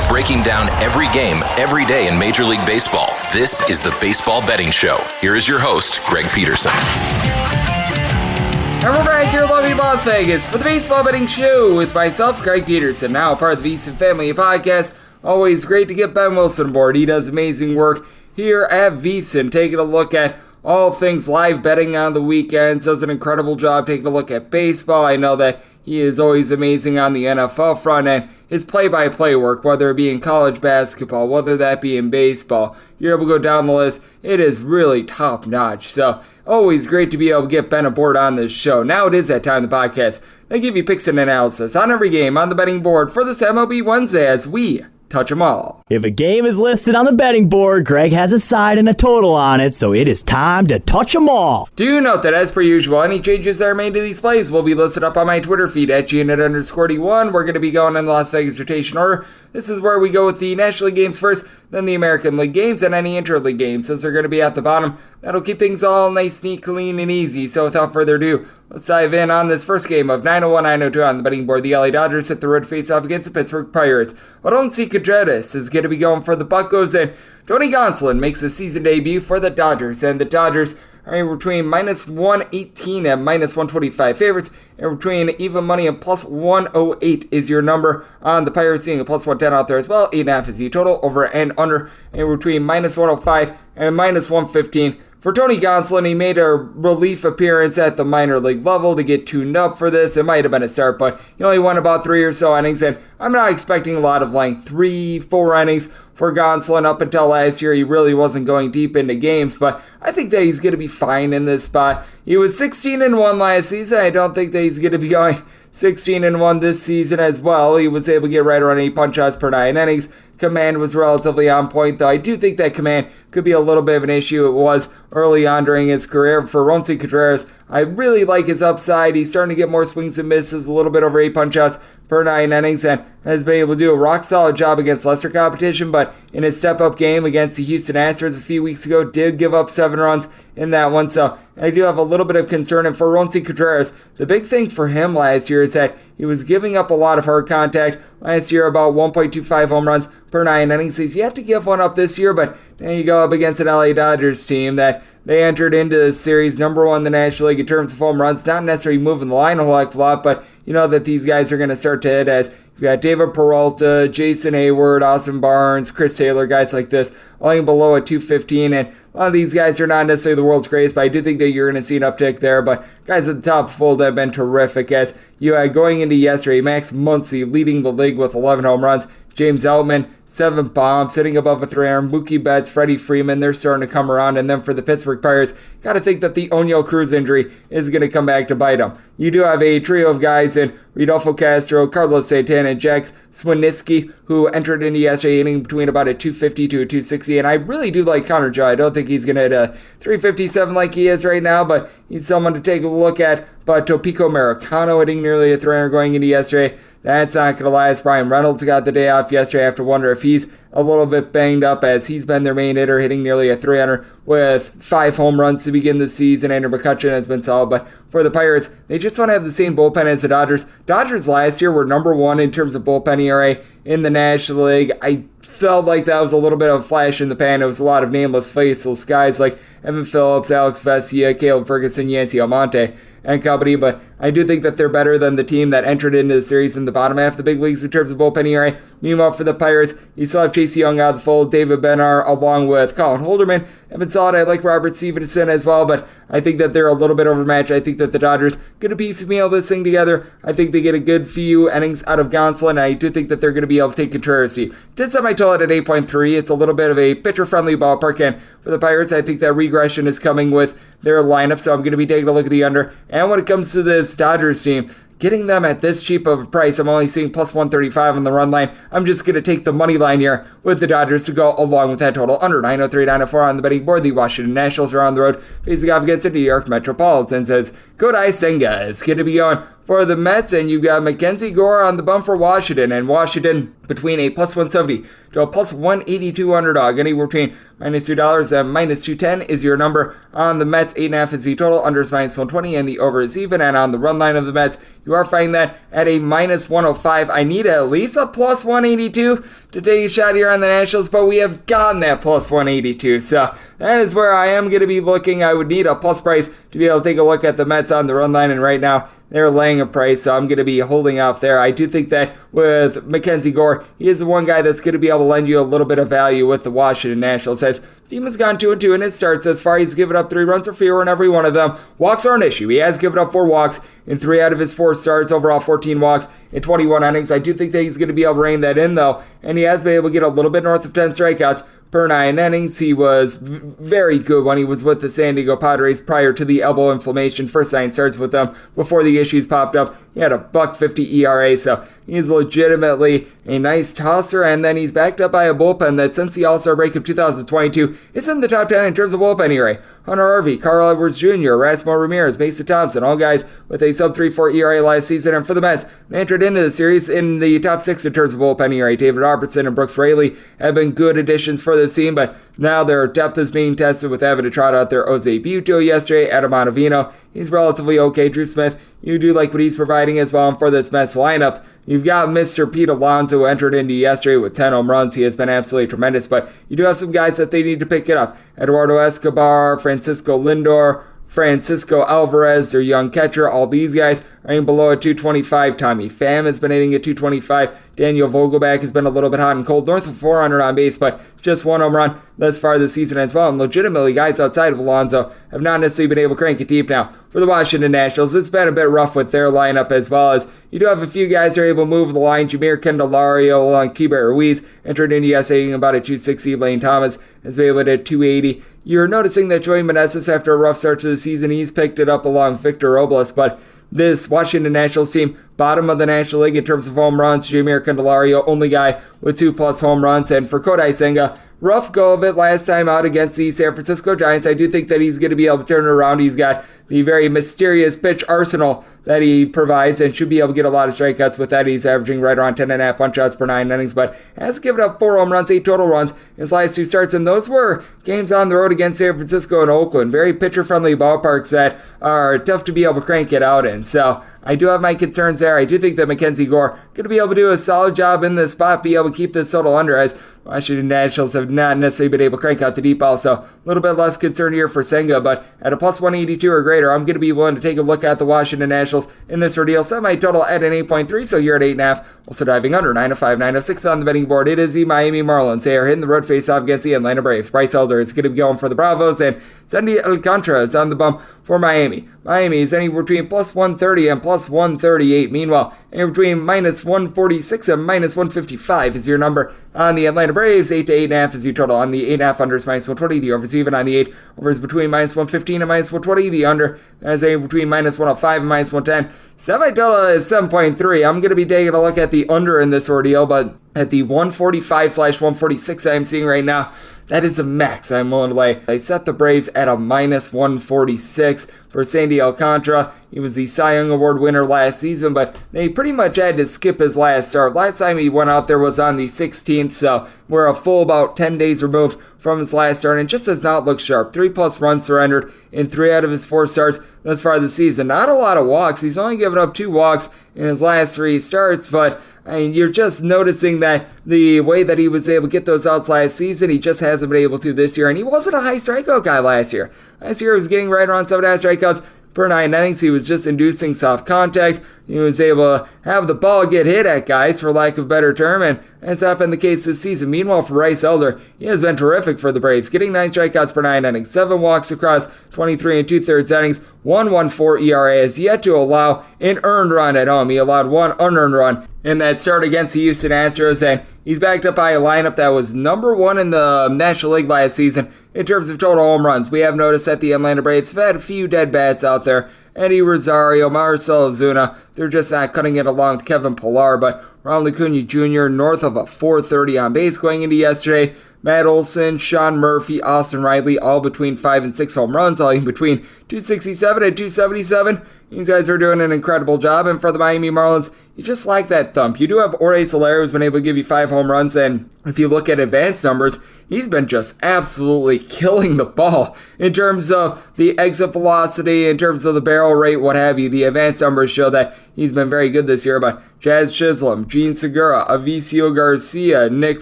Speaker 1: Breaking down every game, every day in Major League Baseball. This is the Baseball Betting Show. Here is your host, Greg Peterson.
Speaker 2: And we're back here in lovely Las Vegas for the Baseball Betting Show with myself, Greg Peterson, now part of the VSIN Family Podcast. Always great to get Ben Wilson aboard. He does amazing work here at VSIN, taking a look at all things live betting on the weekends. Does an incredible job taking a look at baseball. I know that he is always amazing on the NFL front, and his play-by-play work, whether it be in college basketball, whether that be in baseball, you're able to go down the list. It is really top-notch. So always great to be able to get Ben aboard on this show. Now it is that time of the podcast. They give you picks and analysis on every game on the betting board for this MLB Wednesday as we touch them all.
Speaker 3: If a game is listed on the betting board, Greg has a side and a total on it, so it is time to touch them all.
Speaker 2: Do note that, as per usual, any changes that are made to these plays will be listed up on my Twitter feed at @GNet_D1. We're going to be going in the Las Vegas rotation order. This is where we go with the National League games first, then the American League games, and any interleague games, since they're going to be at the bottom. That'll keep things all nice, neat, clean, and easy. So without further ado, let's dive in on this first game of 901-902 on the betting board. The LA Dodgers hit the road face-off against the Pittsburgh Pirates. Oroncy Contreras is going to be going for the Buccos, and Tony Gonsolin makes his season debut for the Dodgers. And the Dodgers are between minus 118 and minus 125 favorites, and between even money and plus 108 is your number on the Pirates, seeing a plus 110 out there as well. 8.5 is the total, over and under, and between minus 105 and minus 115. For Tony Gonsolin, he made a relief appearance at the minor league level to get tuned up for this. It might have been a start, but he only won about 3 or so innings, and I'm not expecting a lot of length. 3-4 innings for Gonsolin. Up until last year, he really wasn't going deep into games, but I think that he's going to be fine in this spot. He was 16-1 last season. I don't think that he's going to be going 16-1 this season as well. He was able to get right around 8 punch-outs per 9 innings. Command was relatively on point, though I do think that command could be a little bit of an issue. It was early on during his career. For Oroncy Contreras, I really like his upside. He's starting to get more swings and misses, a little bit over 8 punch-outs per 9 innings, and has been able to do a rock-solid job against lesser competition, but in his step-up game against the Houston Astros a few weeks ago, did give up 7 runs in that one, so I do have a little bit of concern. And for Oroncy Contreras, the big thing for him last year is that he was giving up a lot of hard contact. Last year, about 1.25 home runs per 9 innings. He's yet to give one up this year, but then you go up against an LA Dodgers team that they entered into the series number 1 in the National League in terms of home runs, not necessarily moving the line a whole heck of a lot, but you know that these guys are going to start to hit, as you've got David Peralta, Jason Hayward, Austin Barnes, Chris Taylor, guys like this, only below at 215, and a lot of these guys are not necessarily the world's greatest, but I do think that you're going to see an uptick there. But guys at the top fold have been terrific, as you had going into yesterday, Max Muncy leading the league with 11 home runs, James Outman, 7 bombs, sitting above a 3-iron. Mookie Betts, Freddie Freeman, they're starting to come around. And then for the Pittsburgh Pirates, got to think that the Oneil Cruz injury is going to come back to bite them. You do have a trio of guys in Rodolfo Castro, Carlos Santana, and Jack Swinitsky, who entered into yesterday hitting between about a 250 to a 260. And I really do like Connor Joe. I don't think he's going to hit a 357 like he is right now, but he's someone to take a look at. But Topico Maricano hitting nearly a 300 going into yesterday. That's not going to last. Brian Reynolds got the day off yesterday. I have to wonder if he's a little bit banged up, as he's been their main hitter, hitting nearly a 300 with 5 home runs to begin the season. Andrew McCutchen has been solid, but for the Pirates, they just don't have the same bullpen as the Dodgers. Dodgers last year were number 1 in terms of bullpen ERA in the National League. I felt like that was a little bit of a flash in the pan. It was a lot of nameless, faceless guys like Evan Phillips, Alex Vesia, Caleb Ferguson, Yancy Almonte, and company, but I do think that they're better than the team that entered into the series in the bottom half of the big leagues in terms of bullpen ERA. Meanwhile, for the Pirates, you still have Chase Young out of the fold, David Bednar, along with Colin Holderman. Evan Solid, I like Robert Stevenson as well, but I think that they're a little bit overmatched. I think that the Dodgers going to piecemeal this thing together. I think they get a good few innings out of Gonsolin, and I do think that they're going to be able to take Contreras. Did set my total at 8.3. It's a little bit of a pitcher-friendly ballpark, and for the Pirates, I think that regression is coming with their lineup, so I'm going to be taking a look at the under. And when it comes to this Dodgers team, getting them at this cheap of a price, I'm only seeing plus 135 on the run line. I'm just going to take the money line here with the Dodgers to go along with that total under 903, 904 on the betting board. The Washington Nationals are on the road facing off against the New York Metropolitans, as Kodai Senga is going to be going for the Mets, and you've got Mackenzie Gore on the bump for Washington, and Washington between a plus 170 to a plus 182 underdog, anywhere between minus $2 and minus 210 is your number. On the Mets, 8.5 is the total, under is minus 120, and the over is even. And on the run line of the Mets, you are finding that at a minus 105. I need at least a plus 182 to take a shot here on the Nationals, but we have gotten that plus 182, so that is where I am going to be looking. I would need a plus price to be able to take a look at the Mets on the run line, and right now they're laying a price, so I'm going to be holding off there. I do think that with Mackenzie Gore, he is the one guy that's going to be able to lend you a little bit of value with the Washington Nationals. As the team has gone 2-2 in his starts as far. He's given up 3 runs or fewer in every one of them. Walks are an issue. He has given up 4 walks in 3 out of his 4 starts. Overall, 14 walks in 21 innings. I do think that he's going to be able to rein that in, though, and he has been able to get a little bit north of 10 strikeouts per 9 innings. He was very good when he was with the San Diego Padres prior to the elbow inflammation. First 9 starts with them before the issues popped up. He had a .150 ERA, so he's legitimately a nice tosser, and then he's backed up by a bullpen that since the All-Star break of 2022 is in the top 10 in terms of bullpen ERA. Hunter Harvey, Carl Edwards Jr., Rasmus Ramirez, Mason Thompson, all guys with a sub-3.4 ERA last season. And for the Mets, they entered into the series in the top 6 in terms of bullpen ERA. David Robertson and Brooks Raley have been good additions for this team, but now their depth is being tested with having to trot out there Jose Buto yesterday, Adam Ottavino. He's relatively okay. Drew Smith, you do like what he's providing as well. And for this Mets lineup, you've got Mr. Pete Alonso, who entered into yesterday with 10 home runs. He has been absolutely tremendous, but you do have some guys that they need to pick it up. Eduardo Escobar, Francisco Lindor, Francisco Alvarez, their young catcher. All these guys are aiming below at 225. Tommy Pham has been hitting at 225. Daniel Vogelbach has been a little bit hot and cold, north of 400 on base, but just 1 home run thus far this season as well. And legitimately, guys outside of Alonso have not necessarily been able to crank it deep. Now, for the Washington Nationals, it's been a bit rough with their lineup, as well as you do have a few guys that are able to move the line. Jameer Candelario along Keibert Ruiz entered into yesterday about a 260. Lane Thomas has been able to hit 280. You're noticing that Joey Meneses, after a rough start to the season, he's picked it up along Victor Robles, but this Washington Nationals team, bottom of the National League in terms of home runs. Jameer Candelario, only guy with 2+ home runs. And for Kodai Senga, rough go of it last time out against the San Francisco Giants. I do think that he's going to be able to turn it around. He's got the very mysterious pitch arsenal that he provides and should be able to get a lot of strikeouts with that. He's averaging right around 10.5 punch-outs per 9 innings, but has given up 4 home runs, 8 total runs in his last 2 starts, and those were games on the road against San Francisco and Oakland. Very pitcher-friendly ballparks that are tough to be able to crank it out in. So I do have my concerns there. I do think that Mackenzie Gore going to be able to do a solid job in this spot, be able to keep this total under, as Washington Nationals have not necessarily been able to crank out the deep ball. So a little bit less concern here for Senga, but at a plus 182 or greater, I'm going to be willing to take a look at the Washington Nationals in this ordeal. Set my total at an 8.3, so you're at 8.5. Also diving under 905, 906 on the betting board. It is the Miami Marlins. They are hitting the road face-off against the Atlanta Braves. Bryce Elder is going to be going for the Bravos, and Sandy Alcantara is on the bump for Miami. Miami is anywhere between plus 130 and plus 138. Meanwhile, anywhere between minus 146 and minus 155 is your number on the Atlanta Braves. 8 to 8.5 is your total. On the 8.5 under is minus 120. The over is even on the 8. Over is between minus 115 and minus 120. The under is anywhere between minus 105 and minus 110. Semi-total is 7.3. I'm going to be taking a look at the under in this ordeal, but at the 145/146 I'm seeing right now, that is a max I'm willing to lay. I set the Braves at a minus 146 for Sandy Alcantara. He was the Cy Young Award winner last season, but they pretty much had to skip his last start. Last time he went out there was on the 16th, so we're a full about 10 days removed from his last start, and just does not look sharp. 3+ runs surrendered in 3 out of his 4 starts thus far this season. Not a lot of walks. He's only given up 2 walks in his last 3 starts, but I mean, you're just noticing that the way that he was able to get those outs last season, he just hasn't been able to this year, and he wasn't a high strikeout guy last year. Last year he was getting right around 7.5 strikeouts per 9 innings. He was just inducing soft contact. He was able to have the ball get hit at guys, for lack of a better term, and that's not been the case this season. Meanwhile, for Bryce Elder, he has been terrific for the Braves, getting 9 strikeouts per 9 innings, 7 walks across 23 2/3 innings, 1.14 ERA, has yet to allow an earned run at home. He allowed 1 unearned run in that start against the Houston Astros, and he's backed up by a lineup that was number 1 in the National League last season in terms of total home runs. We have noticed that the Atlanta Braves have had a few dead bats out there. Eddie Rosario, Marcell Ozuna, they're just not cutting it along with Kevin Pillar, but Ronald Acuna Jr. north of a 430 on base going into yesterday. Matt Olson, Sean Murphy, Austin Riley, all between 5 and 6 home runs, all in between 267 and 277. These guys are doing an incredible job, and for the Miami Marlins, you just like that thump. You do have Jorge Soler, who's been able to give you 5 home runs, and if you look at advanced numbers, he's been just absolutely killing the ball in terms of the exit velocity, in terms of the barrel rate, what have you. The advanced numbers show that he's been very good this year, but Jazz Chisholm, Gene Segura, Avicio Garcia, Nick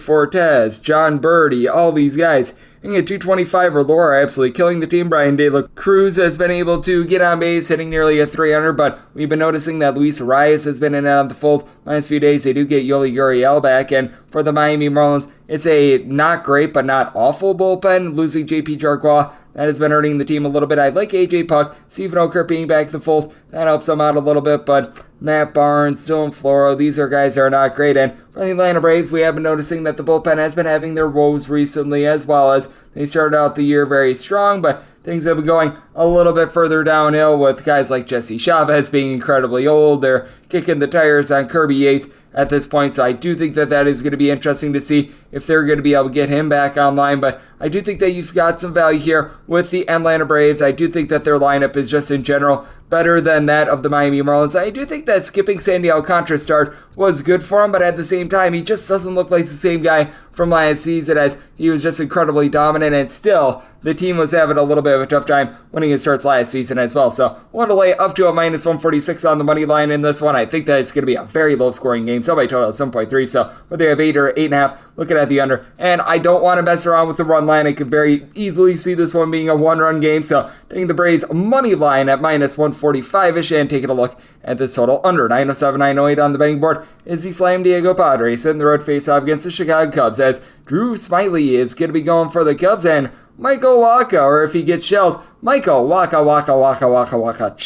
Speaker 2: Fortes, John Birdie, all these guys hitting at 225 or lower, absolutely killing the team. Brian De La Cruz has been able to get on base, hitting nearly a 300, but we've been noticing that Luis Arias has been in and out of the fold last few days. They do get Yoli Gurriel back, and for the Miami Marlins, it's a not great but not awful bullpen. Losing JP Chargois, that has been hurting the team a little bit. I like AJ Puck, Stephen Okert being back in the fold, that helps them out a little bit, but Matt Barnes, Dylan Floro, these are guys that are not great. And for the Atlanta Braves, we have been noticing that the bullpen has been having their woes recently, as well as they started out the year very strong, but things have been going a little bit further downhill with guys like Jesse Chavez being incredibly old. They're kicking the tires on Kirby Yates at this point, so I do think that that is going to be interesting to see if they're going to be able to get him back online, but I do think that you've got some value here with the Atlanta Braves. I do think that their lineup is just in general better than that of the Miami Marlins. I do think that skipping Sandy Alcantara's start was good for him, but at the same time, he just doesn't look like the same guy from last season, as he was just incredibly dominant, and still, the team was having a little bit of a tough time winning his starts last season as well. So, want to lay up to a minus 146 on the money line in this one. I think that it's going to be a very low-scoring game, so by total of 7.3, so whether you have 8 or 8.5, looking at the under. And I don't want to mess around with the run line. I could very easily see this one being a one-run game, so taking the Braves money line at minus 145-ish and taking a look at this total under 907, 908 on the betting board is the Slam Diego Padres in the road face-off against the Chicago Cubs, as Drew Smyly is going to be going for the Cubs, and Michael Wacha, or if he gets shelled, Michael Waka.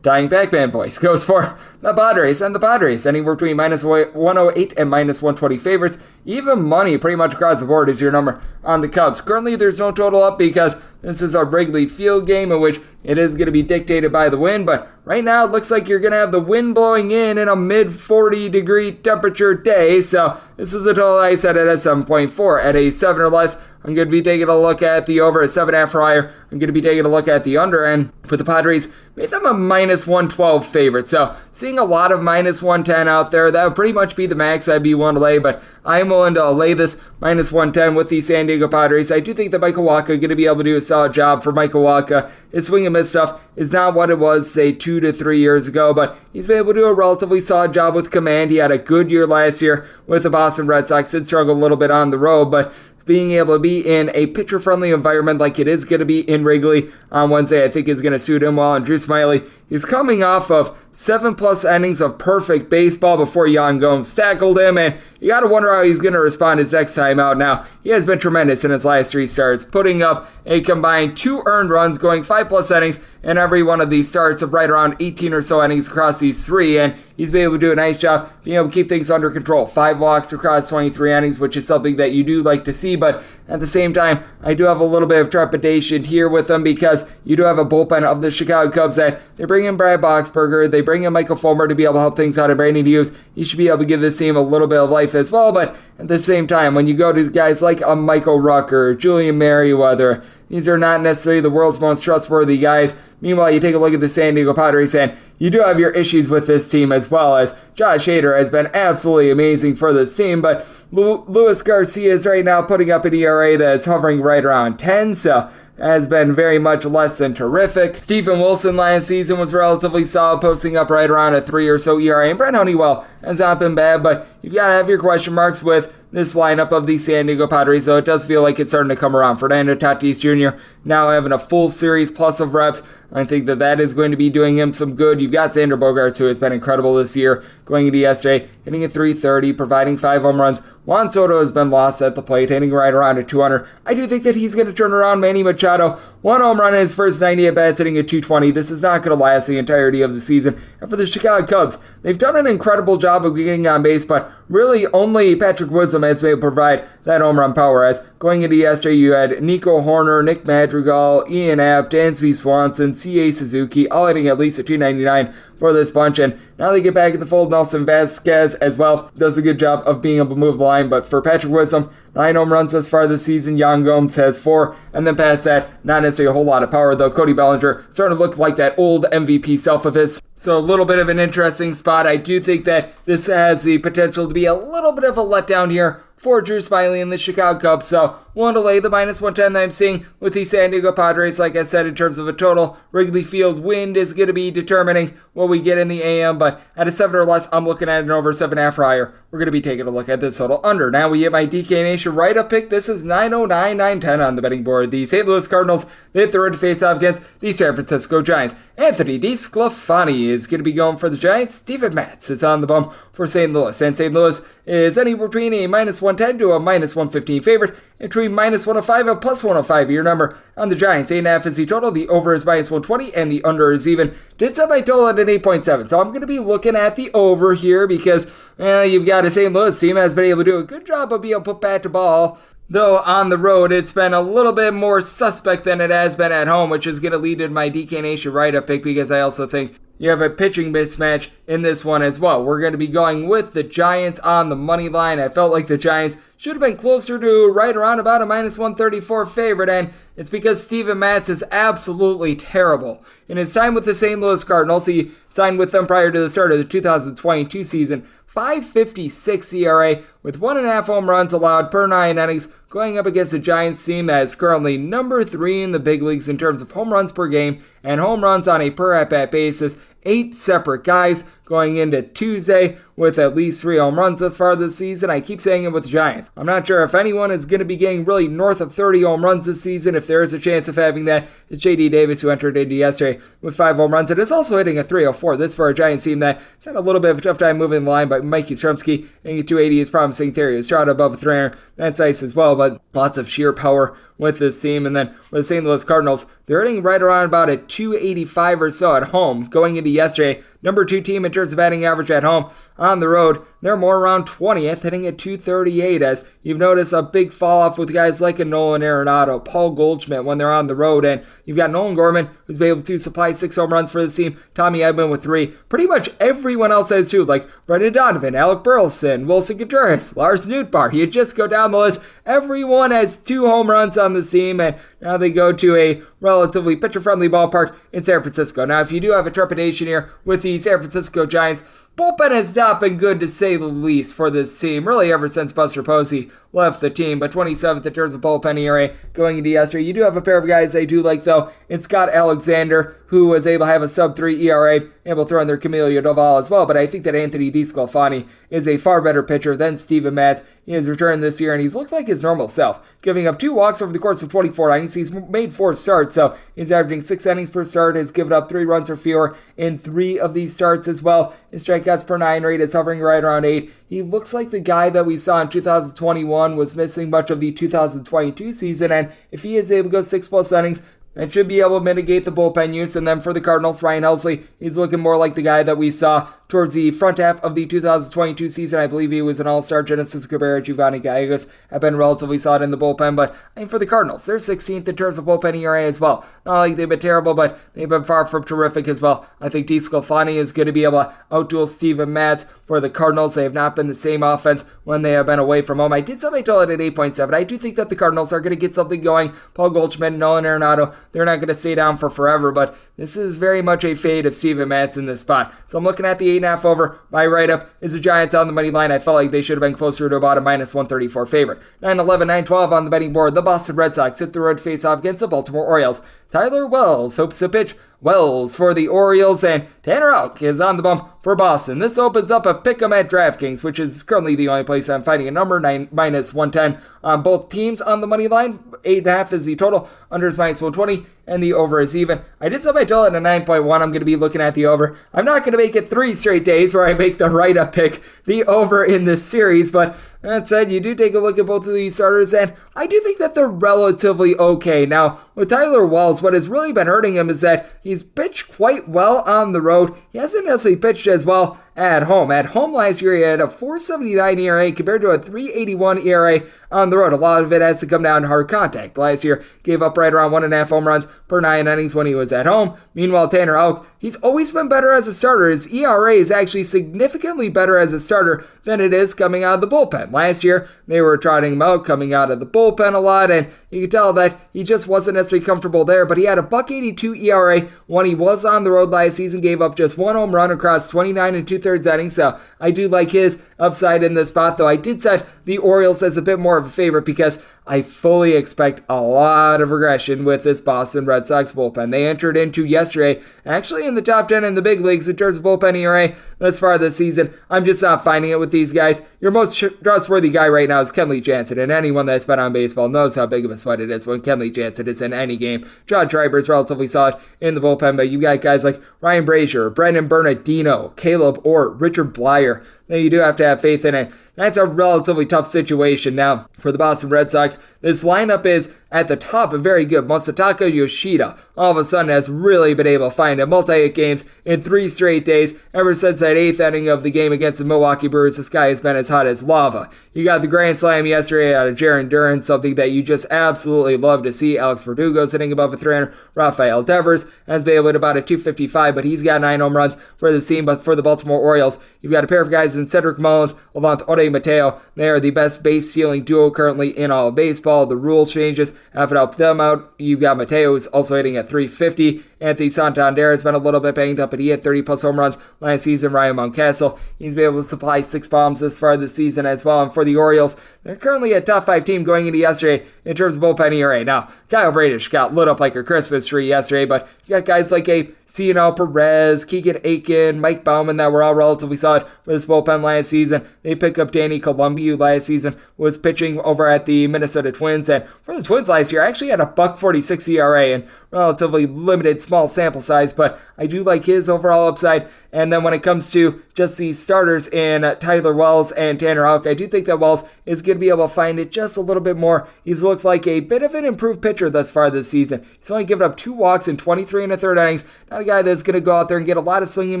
Speaker 2: Dying Pac-Man voice goes for the Padres, and the Padres anywhere between minus 108 and minus 120 favorites. Even money pretty much across the board is your number on the Cubs. Currently, there's no total up because this is our Wrigley Field game in which it is going to be dictated by the wind, but right now it looks like you're going to have the wind blowing in a mid 40 degree temperature day, so this is a total I set it at 7.4. At a 7 or less, I'm going to be taking a look at the over. At 7.5 or higher, I'm going to be taking a look at the under, and for the Padres, made them a minus 112 favorite, so seeing a lot of minus 110 out there. That would pretty much be the max I'd be willing to lay, but I'm willing to lay this minus 110 with the San Diego Padres. I do think that Michael Wacha is going to be able to do a solid job. For Michael Wacha, his swing and miss stuff is not what it was, say, 2 to 3 years ago, but he's been able to do a relatively solid job with command. He had a good year last year with the Boston Red Sox. Did struggle a little bit on the road, but being able to be in a pitcher-friendly environment like it is going to be in Wrigley on Wednesday, I think is going to suit him well. And Drew Smyly, he's coming off of 7+ innings of perfect baseball before Yan Gomes tackled him, and you got to wonder how he's going to respond his next time out. Now, he has been tremendous in his last 3 starts, putting up a combined 2 earned runs, going 5+ innings in every one of these starts of right around 18 or so innings across these 3, and he's been able to do a nice job being able to keep things under control. 5 walks across 23 innings, which is something that you do like to see, but at the same time, I do have a little bit of trepidation here with them because you do have a bullpen of the Chicago Cubs that they bring in Brad Boxberger, they bring in Michael Fulmer to be able to help things out, and Brandon Hughes, he should be able to give this team a little bit of life as well, but at the same time, when you go to guys like a Michael Rucker, Julian Merriweather, these are not necessarily the world's most trustworthy guys. Meanwhile, you take a look at the San Diego Padres, and you do have your issues with this team as well, as Josh Hader has been absolutely amazing for this team, but Luis Garcia is right now putting up an ERA that is hovering right around 10, so has been very much less than terrific. Stephen Wilson last season was relatively solid, posting up right around a 3 or so ERA, and Brent Honeywell has not been bad, but you've got to have your question marks with this lineup of the San Diego Padres, so it does feel like it's starting to come around. Fernando Tatis Jr. now having a full series plus of reps. I think that that is going to be doing him some good. You've got Xander Bogaerts, who has been incredible this year, going into yesterday, hitting at 330, providing 5 home runs. Juan Soto has been lost at the plate, hitting right around at 200. I do think that he's going to turn around. Manny Machado, 1 home run in his first 90 at-bats, hitting at 220. This is not going to last the entirety of the season. And for the Chicago Cubs, they've done an incredible job of getting on base, but really only Patrick Wisdom has been able to provide that home run power. As going into yesterday, you had Nico Horner, Nick Madrigal, Ian Apt, Dansby Swanson, C.A. Suzuki, all hitting at least a 299 for this bunch, and now they get back in the fold. Nelson Vasquez as well does a good job of being able to move the line, but for Patrick Wisdom, 9 home runs thus far this season. Yan Gomes has 4, and then past that, not necessarily a whole lot of power, though. Cody Bellinger starting to look like that old MVP self of his. So a little bit of an interesting spot. I do think that this has the potential to be a little bit of a letdown here for Drew Smyly and the Chicago Cubs. So one to lay the -110 that I'm seeing with the San Diego Padres. Like I said, in terms of a total, Wrigley Field wind is going to be determining what we get in the AM. But at a 7 or less, I'm looking at an over 7.5 or higher. We're going to be taking a look at this total under. Now we get my DK Nation write-up pick. This is 909, 910 on the betting board. The St. Louis Cardinals, they hit the road to face off against the San Francisco Giants. Anthony DeSclafani is going to be going for the Giants. Steven Matz is on the bump for St. Louis. And St. Louis is anywhere between a -110 to a -115 favorite, and between -105 and +105 your number on the Giants. 8.5 is the total. The over is -120, and the under is even. Did set my total at an 8.7, so I'm going to be looking at the over here because you've got a St. Louis team that has been able to do a good job of being able to put bat to ball. Though on the road, it's been a little bit more suspect than it has been at home, which is going to lead to my DK Nation write-up pick because I also think you have a pitching mismatch in this one as well. We're going to be going with the Giants on the money line. I felt like the Giants should have been closer to right around about a -134 favorite, and it's because Steven Matz is absolutely terrible. In his time with the St. Louis Cardinals, he signed with them prior to the start of the 2022 season. 5.56 ERA with 1.5 home runs allowed per 9 innings, going up against a Giants team that is currently number 3 in the big leagues in terms of home runs per game and home runs on a per at-bat basis. 8 separate guys going into Tuesday with at least 3 home runs thus far this season. I keep saying it with the Giants. I'm not sure if anyone is going to be getting really north of 30 home runs this season. If there is a chance of having that, it's J.D. Davis, who entered into yesterday with 5 home runs and is also hitting a 304. This for a Giants team that has had a little bit of a tough time moving the line, but Mike Yastrzemski hitting a 280 is promising. Theory Estrada above a 300. That's nice as well, but lots of sheer power with this team. And then with the St. Louis Cardinals, they're hitting right around about a 285 or so at home going into yesterday. Number 2 team in terms of batting average at home. On the road, they're more around 20th, hitting at 238, as you've noticed a big fall off with guys like a Nolan Arenado, Paul Goldschmidt when they're on the road, and you've got Nolan Gorman, who's been able to supply 6 home runs for this team, Tommy Edman with 3. Pretty much everyone else has 2, like Brendan Donovan, Alec Burleson, Wilson Contreras, Lars Nootbaar. You just go down the list. Everyone has 2 home runs on the team, and now they go to a relatively pitcher-friendly ballpark in San Francisco. Now, if you do have a trepidation here with the San Francisco Giants, bullpen has not been good to say the least for this team, really ever since Buster Posey left the team, but 27th in terms of bullpen ERA going into yesterday. You do have a pair of guys I do like, though. It's Scott Alexander, who was able to have a sub-3 ERA, able to throw in their Camilo Doval as well, but I think that Anthony DeSclafani is a far better pitcher than Steven Matz. He has returned this year, and he's looked like his normal self, giving up 2 walks over the course of 24 innings. He's made 4 starts, so he's averaging 6 innings per start, has given up 3 runs or fewer in 3 of these starts as well. His strikeouts per 9 rate is hovering right around 8. He looks like the guy that we saw in 2021 was missing much of the 2022 season, and if he is able to go 6+ innings, that should be able to mitigate the bullpen use. And then for the Cardinals, Ryan Helsley, he's looking more like the guy that we saw towards the front half of the 2022 season. I believe he was an all-star. Genesis Cabrera, Giovanni Gallegos have been relatively solid in the bullpen, but I mean, for the Cardinals, they're 16th in terms of bullpen ERA as well. Not like they've been terrible, but they've been far from terrific as well. I think DeSclafani is going to be able to outduel Steven Matz for the Cardinals. They have not been the same offense when they have been away from home. I did set my total at 8.7. I do think that the Cardinals are going to get something going. Paul Goldschmidt, Nolan Arenado, they're not going to stay down for forever, but this is very much a fade of Steven Matz in this spot. So I'm looking at the 8.5 over. My write-up is the Giants on the money line. I felt like they should have been closer to about a -134 favorite. 9-11, 9-12 on the betting board. The Boston Red Sox hit the road face-off against the Baltimore Orioles. Tyler Wells hopes to pitch Wells for the Orioles, and Tanner Houck is on the bump for Boston. This opens up a pick'em at DraftKings, which is currently the only place I'm finding a number, -110 on both teams on the money line. 8.5 is the total, under is -120, and the over is even. I did set my total at a 9.1. I'm going to be looking at the over. I'm not going to make it 3 straight days where I make the write-up pick the over in this series, but that said, you do take a look at both of these starters, and I do think that they're relatively okay. Now, with Tyler Wells, what has really been hurting him is that he's pitched quite well on the road. He hasn't necessarily pitched as well at home. At home last year, he had a 4.79 ERA compared to a 3.81 ERA on the road. A lot of it has to come down to hard contact. Last year, gave up right around 1.5 home runs per 9 innings when he was at home. Meanwhile, Tanner Houck, he's always been better as a starter. His ERA is actually significantly better as a starter than it is coming out of the bullpen. Last year, they were trotting him out coming out of the bullpen a lot, and you could tell that he just wasn't necessarily comfortable there, but he had a .82 ERA when he was on the road last season, gave up just 1 home run across 29 and 2/3 innings, so I do like his upside in this spot, though I did set the Orioles as a bit more of a favorite because I fully expect a lot of regression with this Boston Red Sox bullpen. They entered into yesterday, actually in the top 10 in the big leagues in terms of bullpen ERA thus far this season. I'm just not finding it with these guys. Your most trustworthy guy right now is Kenley Jansen, and anyone that's been on baseball knows how big of a sweat it is when Kenley Jansen is in any game. John Schreiber is relatively solid in the bullpen, but you got guys like Ryan Brazier, Brendan Bernardino, Caleb Ort, Richard Blyer. Then you do have to have faith in it. That's a relatively tough situation now for the Boston Red Sox. This lineup is at the top very good. Masataka Yoshida all of a sudden has really been able to find a multi-hit games in 3 straight days. Ever since that 8th inning of the game against the Milwaukee Brewers, this guy has been as hot as lava. You got the grand slam yesterday out of Jaron Duran, something that you just absolutely love to see. Alex Verdugo's hitting above a 300. Rafael Devers has been able to about a 255, but he's got 9 home runs for the team. But for the Baltimore Orioles, you've got a pair of guys in Cedric Mullins, Levant Ode Mateo. They are the best base stealing duo currently in all of baseball. The rule changes have helped them out. You've got Mateo, who's also hitting at 350. Anthony Santander has been a little bit banged up, but he had 30-plus home runs last season. Ryan Mountcastle, he's been able to supply 6 bombs this far this season as well. And for the Orioles, they're currently a top 5 team going into yesterday in terms of bullpen ERA. Now, Kyle Bradish got lit up like a Christmas tree yesterday, but you got guys like Cianel Perez, Keegan Aiken, Mike Baumann that were all relatively solid for this bullpen last season. They pick up Danny Columbi, who last season was pitching over at the Minnesota Twins. And for the Twins last year, I actually had a .46 ERA and relatively limited small sample size, but I do like his overall upside. And then when it comes to just the starters in Tyler Wells and Tanner Houck, I do think that Wells is going to be able to find it just a little bit more. He's looked like a bit of an improved pitcher thus far this season. He's only given up 2 walks in 23 1/3 innings. Not a guy that's going to go out there and get a lot of swing and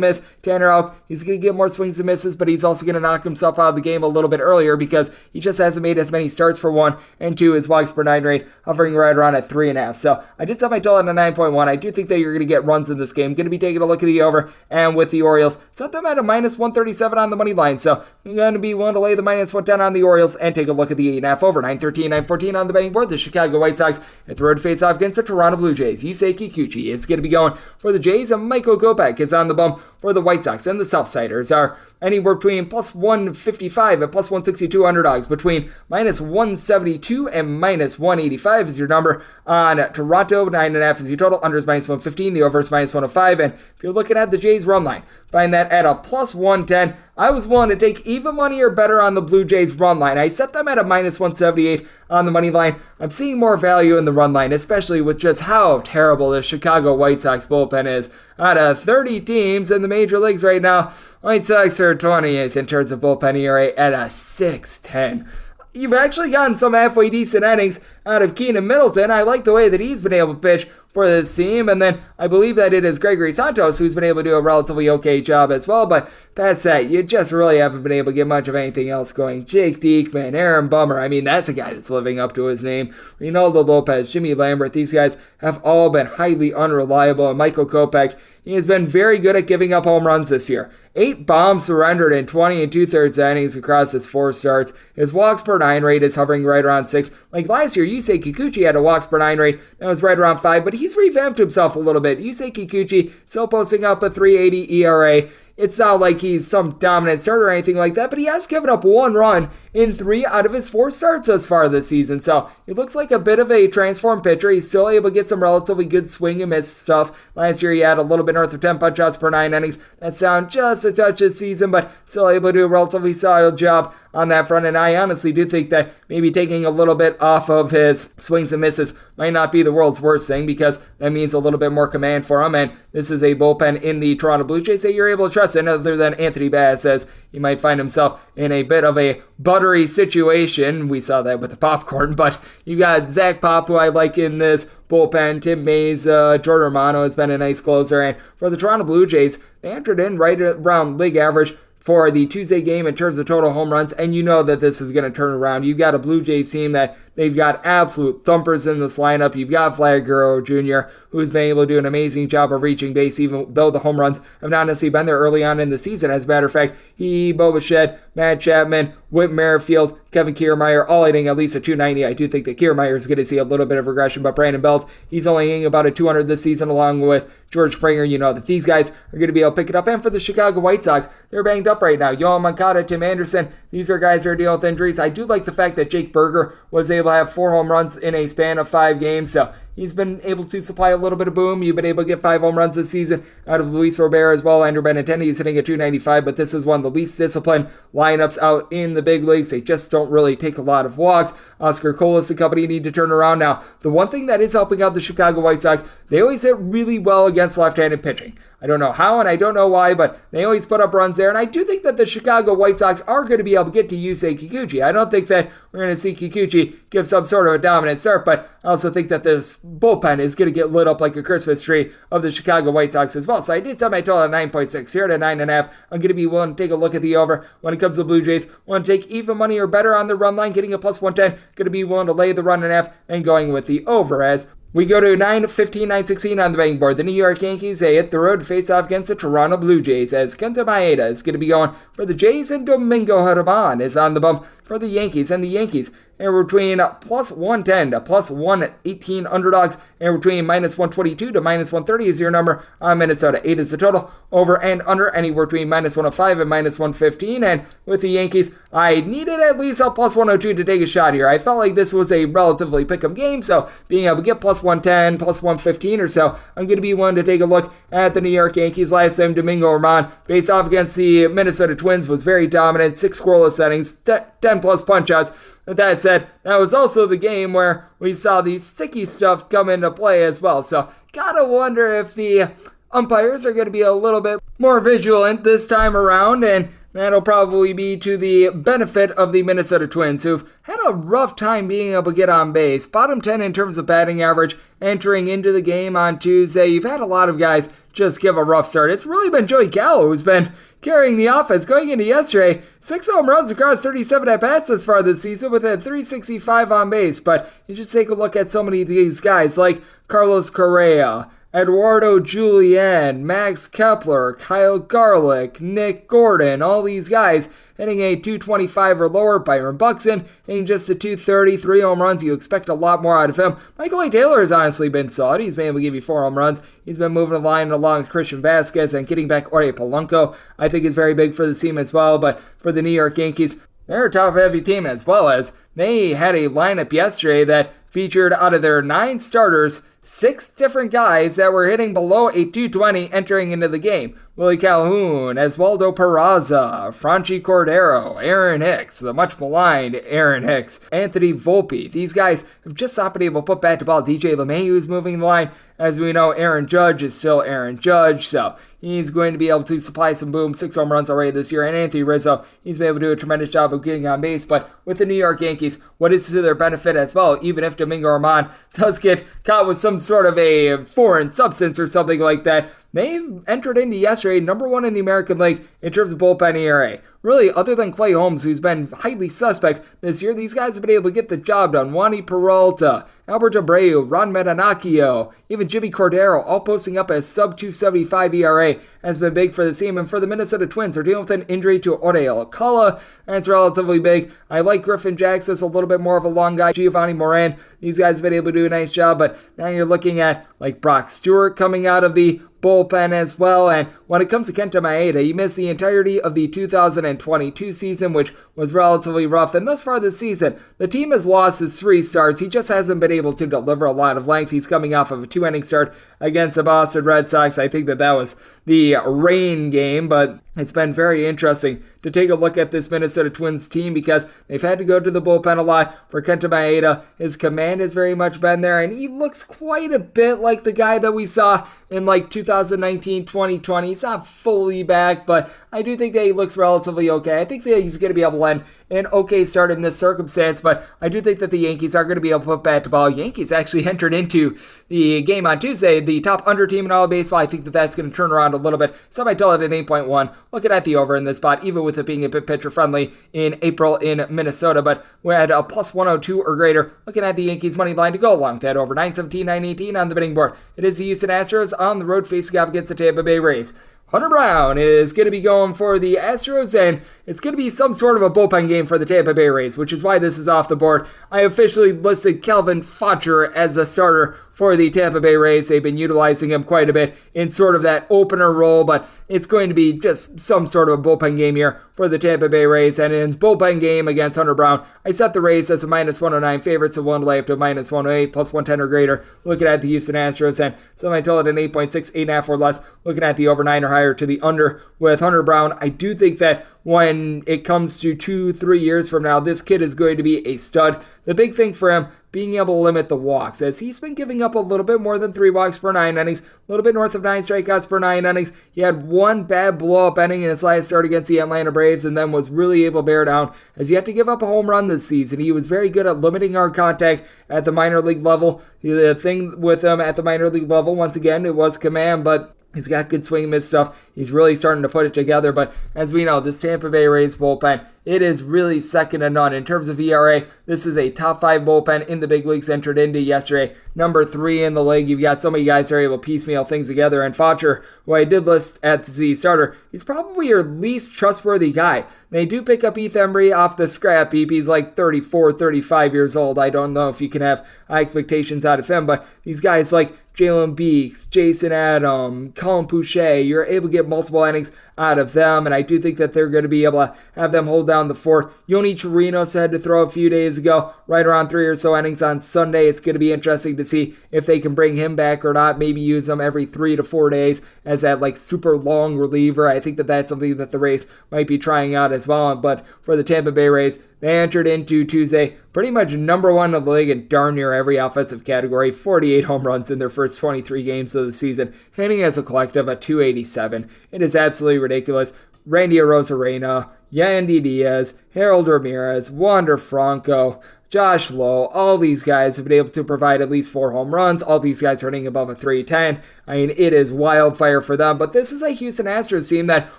Speaker 2: miss. Tanner Houck, he's going to get more swings and misses, but he's also going to knock himself out of the game a little bit earlier because he just hasn't made as many starts for 1, and 2, his walks per 9 rate hovering right around at 3.5. So I did set my total at a 9.1. I do think that you're going to get runs in this game. Going to be taking a look at the over, and with the Orioles, set them at a -137 on the money line. So I'm going to be willing to lay the -110 on the Orioles and take a look at the 8.5 over. 913, 914 on the betting board. The Chicago White Sox at the road face off against the Toronto Blue Jays. Yusei Kikuchi is going to be going for the Jays, and Michael Kopech is on the bump for the White Sox. And the Southsiders are anywhere between +155 and +162 underdogs. Between -172 and -185 is your number on Toronto. 9.5 is your total. Under is -115. The over is -105. And if you're looking at the Jays run line, find that at a +110. I was willing to take even money or better on the Blue Jays run line. I set them at a -178 on the money line. I'm seeing more value in the run line, especially with just how terrible the Chicago White Sox bullpen is. Out of 30 teams in the major leagues right now, White Sox are 28th in terms of bullpen ERA at a 6.10. You've actually gotten some halfway decent innings out of Keenan Middleton. I like the way that he's been able to pitch for this team. And then I believe that it is Gregory Santos who's been able to do a relatively okay job as well. But past that, you just really haven't been able to get much of anything else going. Jake Diekman, Aaron Bummer. I mean, that's a guy that's living up to his name. Reynaldo Lopez, Jimmy Lambert. These guys have all been highly unreliable. And Michael Kopech, he has been very good at giving up home runs this year. 8 bombs surrendered in 20 2/3 innings across his 4 starts. His walks per 9 rate is hovering right around 6. Like last year, Yusei Kikuchi had a walks per 9 rate that was right around 5, but he's revamped himself a little bit. Yusei Kikuchi still posting up a 3.80 ERA. It's not like he's some dominant starter or anything like that, but he has given up 1 run in 3 out of his 4 starts thus far this season. So he looks like a bit of a transformed pitcher. He's still able to get some relatively good swing and miss stuff. Last year he had a little bit north of 10 punch outs per 9 innings. That sound just a touch this season, but still able to do a relatively solid job on that front. And I honestly do think that maybe taking a little bit off of his swings and misses might not be the world's worst thing, because that means a little bit more command for him. And this is a bullpen in the Toronto Blue Jays that you're able to trust in, other than Anthony Bass says he might find himself in a bit of a buttery situation. We saw that with the popcorn, but you got Zach Pop, who I like in this bullpen. Tim Mays, Jordan Romano has been a nice closer. And for the Toronto Blue Jays, they entered in right around league average for the Tuesday game in terms of total home runs, and you know that this is going to turn around. You've got a Blue Jays team that they've got absolute thumpers in this lineup. You've got Vlad Guerrero Jr., who's been able to do an amazing job of reaching base, even though the home runs have not necessarily been there early on in the season. As a matter of fact, Bo Bichette, Matt Chapman, Whit Merrifield, Kevin Kiermaier, all hitting at least a 290. I do think that Kiermaier is going to see a little bit of regression, but Brandon Belt, he's only hitting about a 200 this season, along with George Springer. You know that these guys are going to be able to pick it up. And for the Chicago White Sox, they're banged up right now. Yohan Moncada, Tim Anderson, these are guys that are dealing with injuries. I do like the fact that Jake Berger was able to have 4 home runs in a span of 5 games, so he's been able to supply a little bit of boom. You've been able to get 5 home runs this season out of Luis Robert as well. Andrew Benintendi is hitting at 295, but this is one of the least disciplined lineups out in the big leagues. They just don't really take a lot of walks. Oscar Colas and company need to turn around now. The one thing that is helping out the Chicago White Sox, they always hit really well against left-handed pitching. I don't know how and I don't know why, but they always put up runs there. And I do think that the Chicago White Sox are going to be able to get to Yusei Kikuchi. I don't think that we're going to see Kikuchi give some sort of a dominant start, but I also think that this bullpen is going to get lit up like a Christmas tree of the Chicago White Sox as well. So I did set my total at 9.6 here at 9.5. I'm going to be willing to take a look at the over. When it comes to the Blue Jays, want to take even money or better on the run line, getting a plus 110. Going to be willing to lay the run and a half and going with the over as we go to 9-15, 9-16 on the betting board. The New York Yankees, they hit the road to face off against the Toronto Blue Jays as Kenta Maeda is going to be going for the Jays and Domingo Germán is on the bump for the Yankees. And the Yankees are between plus 110 to plus 118 underdogs, and between minus 122 to minus 130 is your number on Minnesota. 8 is the total. Over and under anywhere between minus 105 and minus 115. And with the Yankees, I needed at least a plus 102 to take a shot here. I felt like this was a relatively pick-em game, so being able to get plus 110, plus 115 or so, I'm going to be willing to take a look at the New York Yankees. Last time, Domingo Germán faced off against the Minnesota Twins was very dominant. 6 scoreless innings, 10 plus punch-outs. With that said, that was also the game where we saw the sticky stuff come into play as well. So, gotta wonder if the umpires are going to be a little bit more vigilant this time around, and that'll probably be to the benefit of the Minnesota Twins, who've had a rough time being able to get on base. Bottom 10 in terms of batting average entering into the game on Tuesday. You've had a lot of guys just give a rough start. It's really been Joey Gallo who's been carrying the offense. Going into yesterday, 6 home runs across 37 at-bats thus far this season with a 365 on base. But you just take a look at so many of these guys like Carlos Correa, Eduardo Julien, Max Kepler, Kyle Garlick, Nick Gordon, all these guys hitting a 225 or lower. Byron Buxton hitting just a 230, 3 home runs. You expect a lot more out of him. Michael A. Taylor has honestly been solid. He's been able to give you 4 home runs. He's been moving the line along with Christian Vasquez, and getting back Jorge Polanco, I think, is very big for the team as well. But for the New York Yankees, they're a top-heavy team, as well as they had a lineup yesterday that featured, out of their 9 starters, 6 different guys that were hitting below a 220 entering into the game. Willie Calhoun, Oswaldo Peraza, Franchi Cordero, Aaron Hicks, the much maligned Aaron Hicks, Anthony Volpe. These guys have just not been able to put back the ball. DJ LeMahieu is moving the line. As we know, Aaron Judge is still Aaron Judge, so he's going to be able to supply some boom. 6 home runs already this year. And Anthony Rizzo, he's been able to do a tremendous job of getting on base. But with the New York Yankees, what is to their benefit as well, even if Domingo Germán does get caught with some sort of a foreign substance or something like that, they've entered into yesterday number 1 in the American League in terms of bullpen ERA. Really, other than Clay Holmes, who's been highly suspect this year, these guys have been able to get the job done. Wandy Peralta, Albert Abreu, Ron Metanacchio, even Jimmy Cordero, all posting up a sub-275 ERA, has been big for the team. And for the Minnesota Twins, they're dealing with an injury to Ode Alcala. That's relatively big. I like Griffin Jax as a little bit more of a long guy. Giovanni Moran, these guys have been able to do a nice job, but now you're looking at like Brock Stewart coming out of the bullpen as well. And when it comes to Kenta Maeda, he missed the entirety of the 2022 season, which was relatively rough. And thus far this season, the team has lost his 3 starts. He just hasn't been able to deliver a lot of length. He's coming off of a 2-inning start against the Boston Red Sox. I think that was the rain game, but it's been very interesting to take a look at this Minnesota Twins team because they've had to go to the bullpen a lot for Kenta Maeda. His command has very much been there, and he looks quite a bit like the guy that we saw in like 2019-2020. He's not fully back, but I do think that he looks relatively okay. I think that he's going to be able to land an okay start in this circumstance, but I do think that the Yankees are going to be able to put bat to ball. Yankees actually entered into the game on Tuesday, the top under team in all of baseball. I think that that's going to turn around a little bit. So I told it at 8.1. Looking at the over in this spot, even with it being a bit pitcher friendly in April in Minnesota, but we had a plus 102 or greater. Looking at the Yankees money line to go along with that over 917, 918 on the betting board. It is the Houston Astros on the road facing off against the Tampa Bay Rays. Hunter Brown is going to be going for the Astros, and it's going to be some sort of a bullpen game for the Tampa Bay Rays, which is why this is off the board. I officially listed Calvin Fotcher as the starter for the Tampa Bay Rays. They've been utilizing him quite a bit in sort of that opener role, but it's going to be just some sort of a bullpen game here for the Tampa Bay Rays. And in bullpen game against Hunter Brown, I set the Rays as a minus 109 favorites, so one lay up to minus 108, plus 110 or greater. Looking at the Houston Astros, and so I told it an 8.6, 8.5 or less. Looking at the over 9 or higher to the under with Hunter Brown. I do think that when it comes to 2-3 years from now, this kid is going to be a stud. The big thing for him, being able to limit the walks, as he's been giving up a little bit more than 3 walks per 9 innings, a little bit north of 9 strikeouts per 9 innings. He had one bad blow-up inning in his last start against the Atlanta Braves, and then was really able to bear down, as he had to give up a home run this season. He was very good at limiting hard contact at the minor league level. The thing with him at the minor league level, once again, it was command, but he's got good swing and miss stuff. He's really starting to put it together. But as we know, this Tampa Bay Rays bullpen, it is really second to none. In terms of ERA, this is a top 5 bullpen in the big leagues entered into yesterday. Number 3 in the league. You've got so many guys that are able to piecemeal things together. And Fotcher, who I did list at the starter, he's probably your least trustworthy guy. They do pick up Ethan Embry off the scrap heap. He's like 34, 35 years old. I don't know if you can have high expectations out of him, but these guys like Jalen Beeks, Jason Adam, Colin Pouchet, you're able to get multiple innings out of them, and I do think that they're going to be able to have them hold down the fort. Yoni Chirinos had to throw a few days ago, right around 3 or so innings on Sunday. It's going to be interesting to see if they can bring him back or not, maybe use him every 3 to 4 days as that like super long reliever. I think that that's something that the Rays might be trying out as well, but for the Tampa Bay Rays, they entered into Tuesday pretty much number 1 in the league in darn near every offensive category, 48 home runs in their first 23 games of the season, hitting as a collective a 287. It is absolutely ridiculous. Randy Arozarena, Yandy Diaz, Harold Ramirez, Wander Franco, Josh Lowe, all these guys have been able to provide at least 4 home runs. All these guys are hitting above a 310. I mean, it is wildfire for them. But this is a Houston Astros team that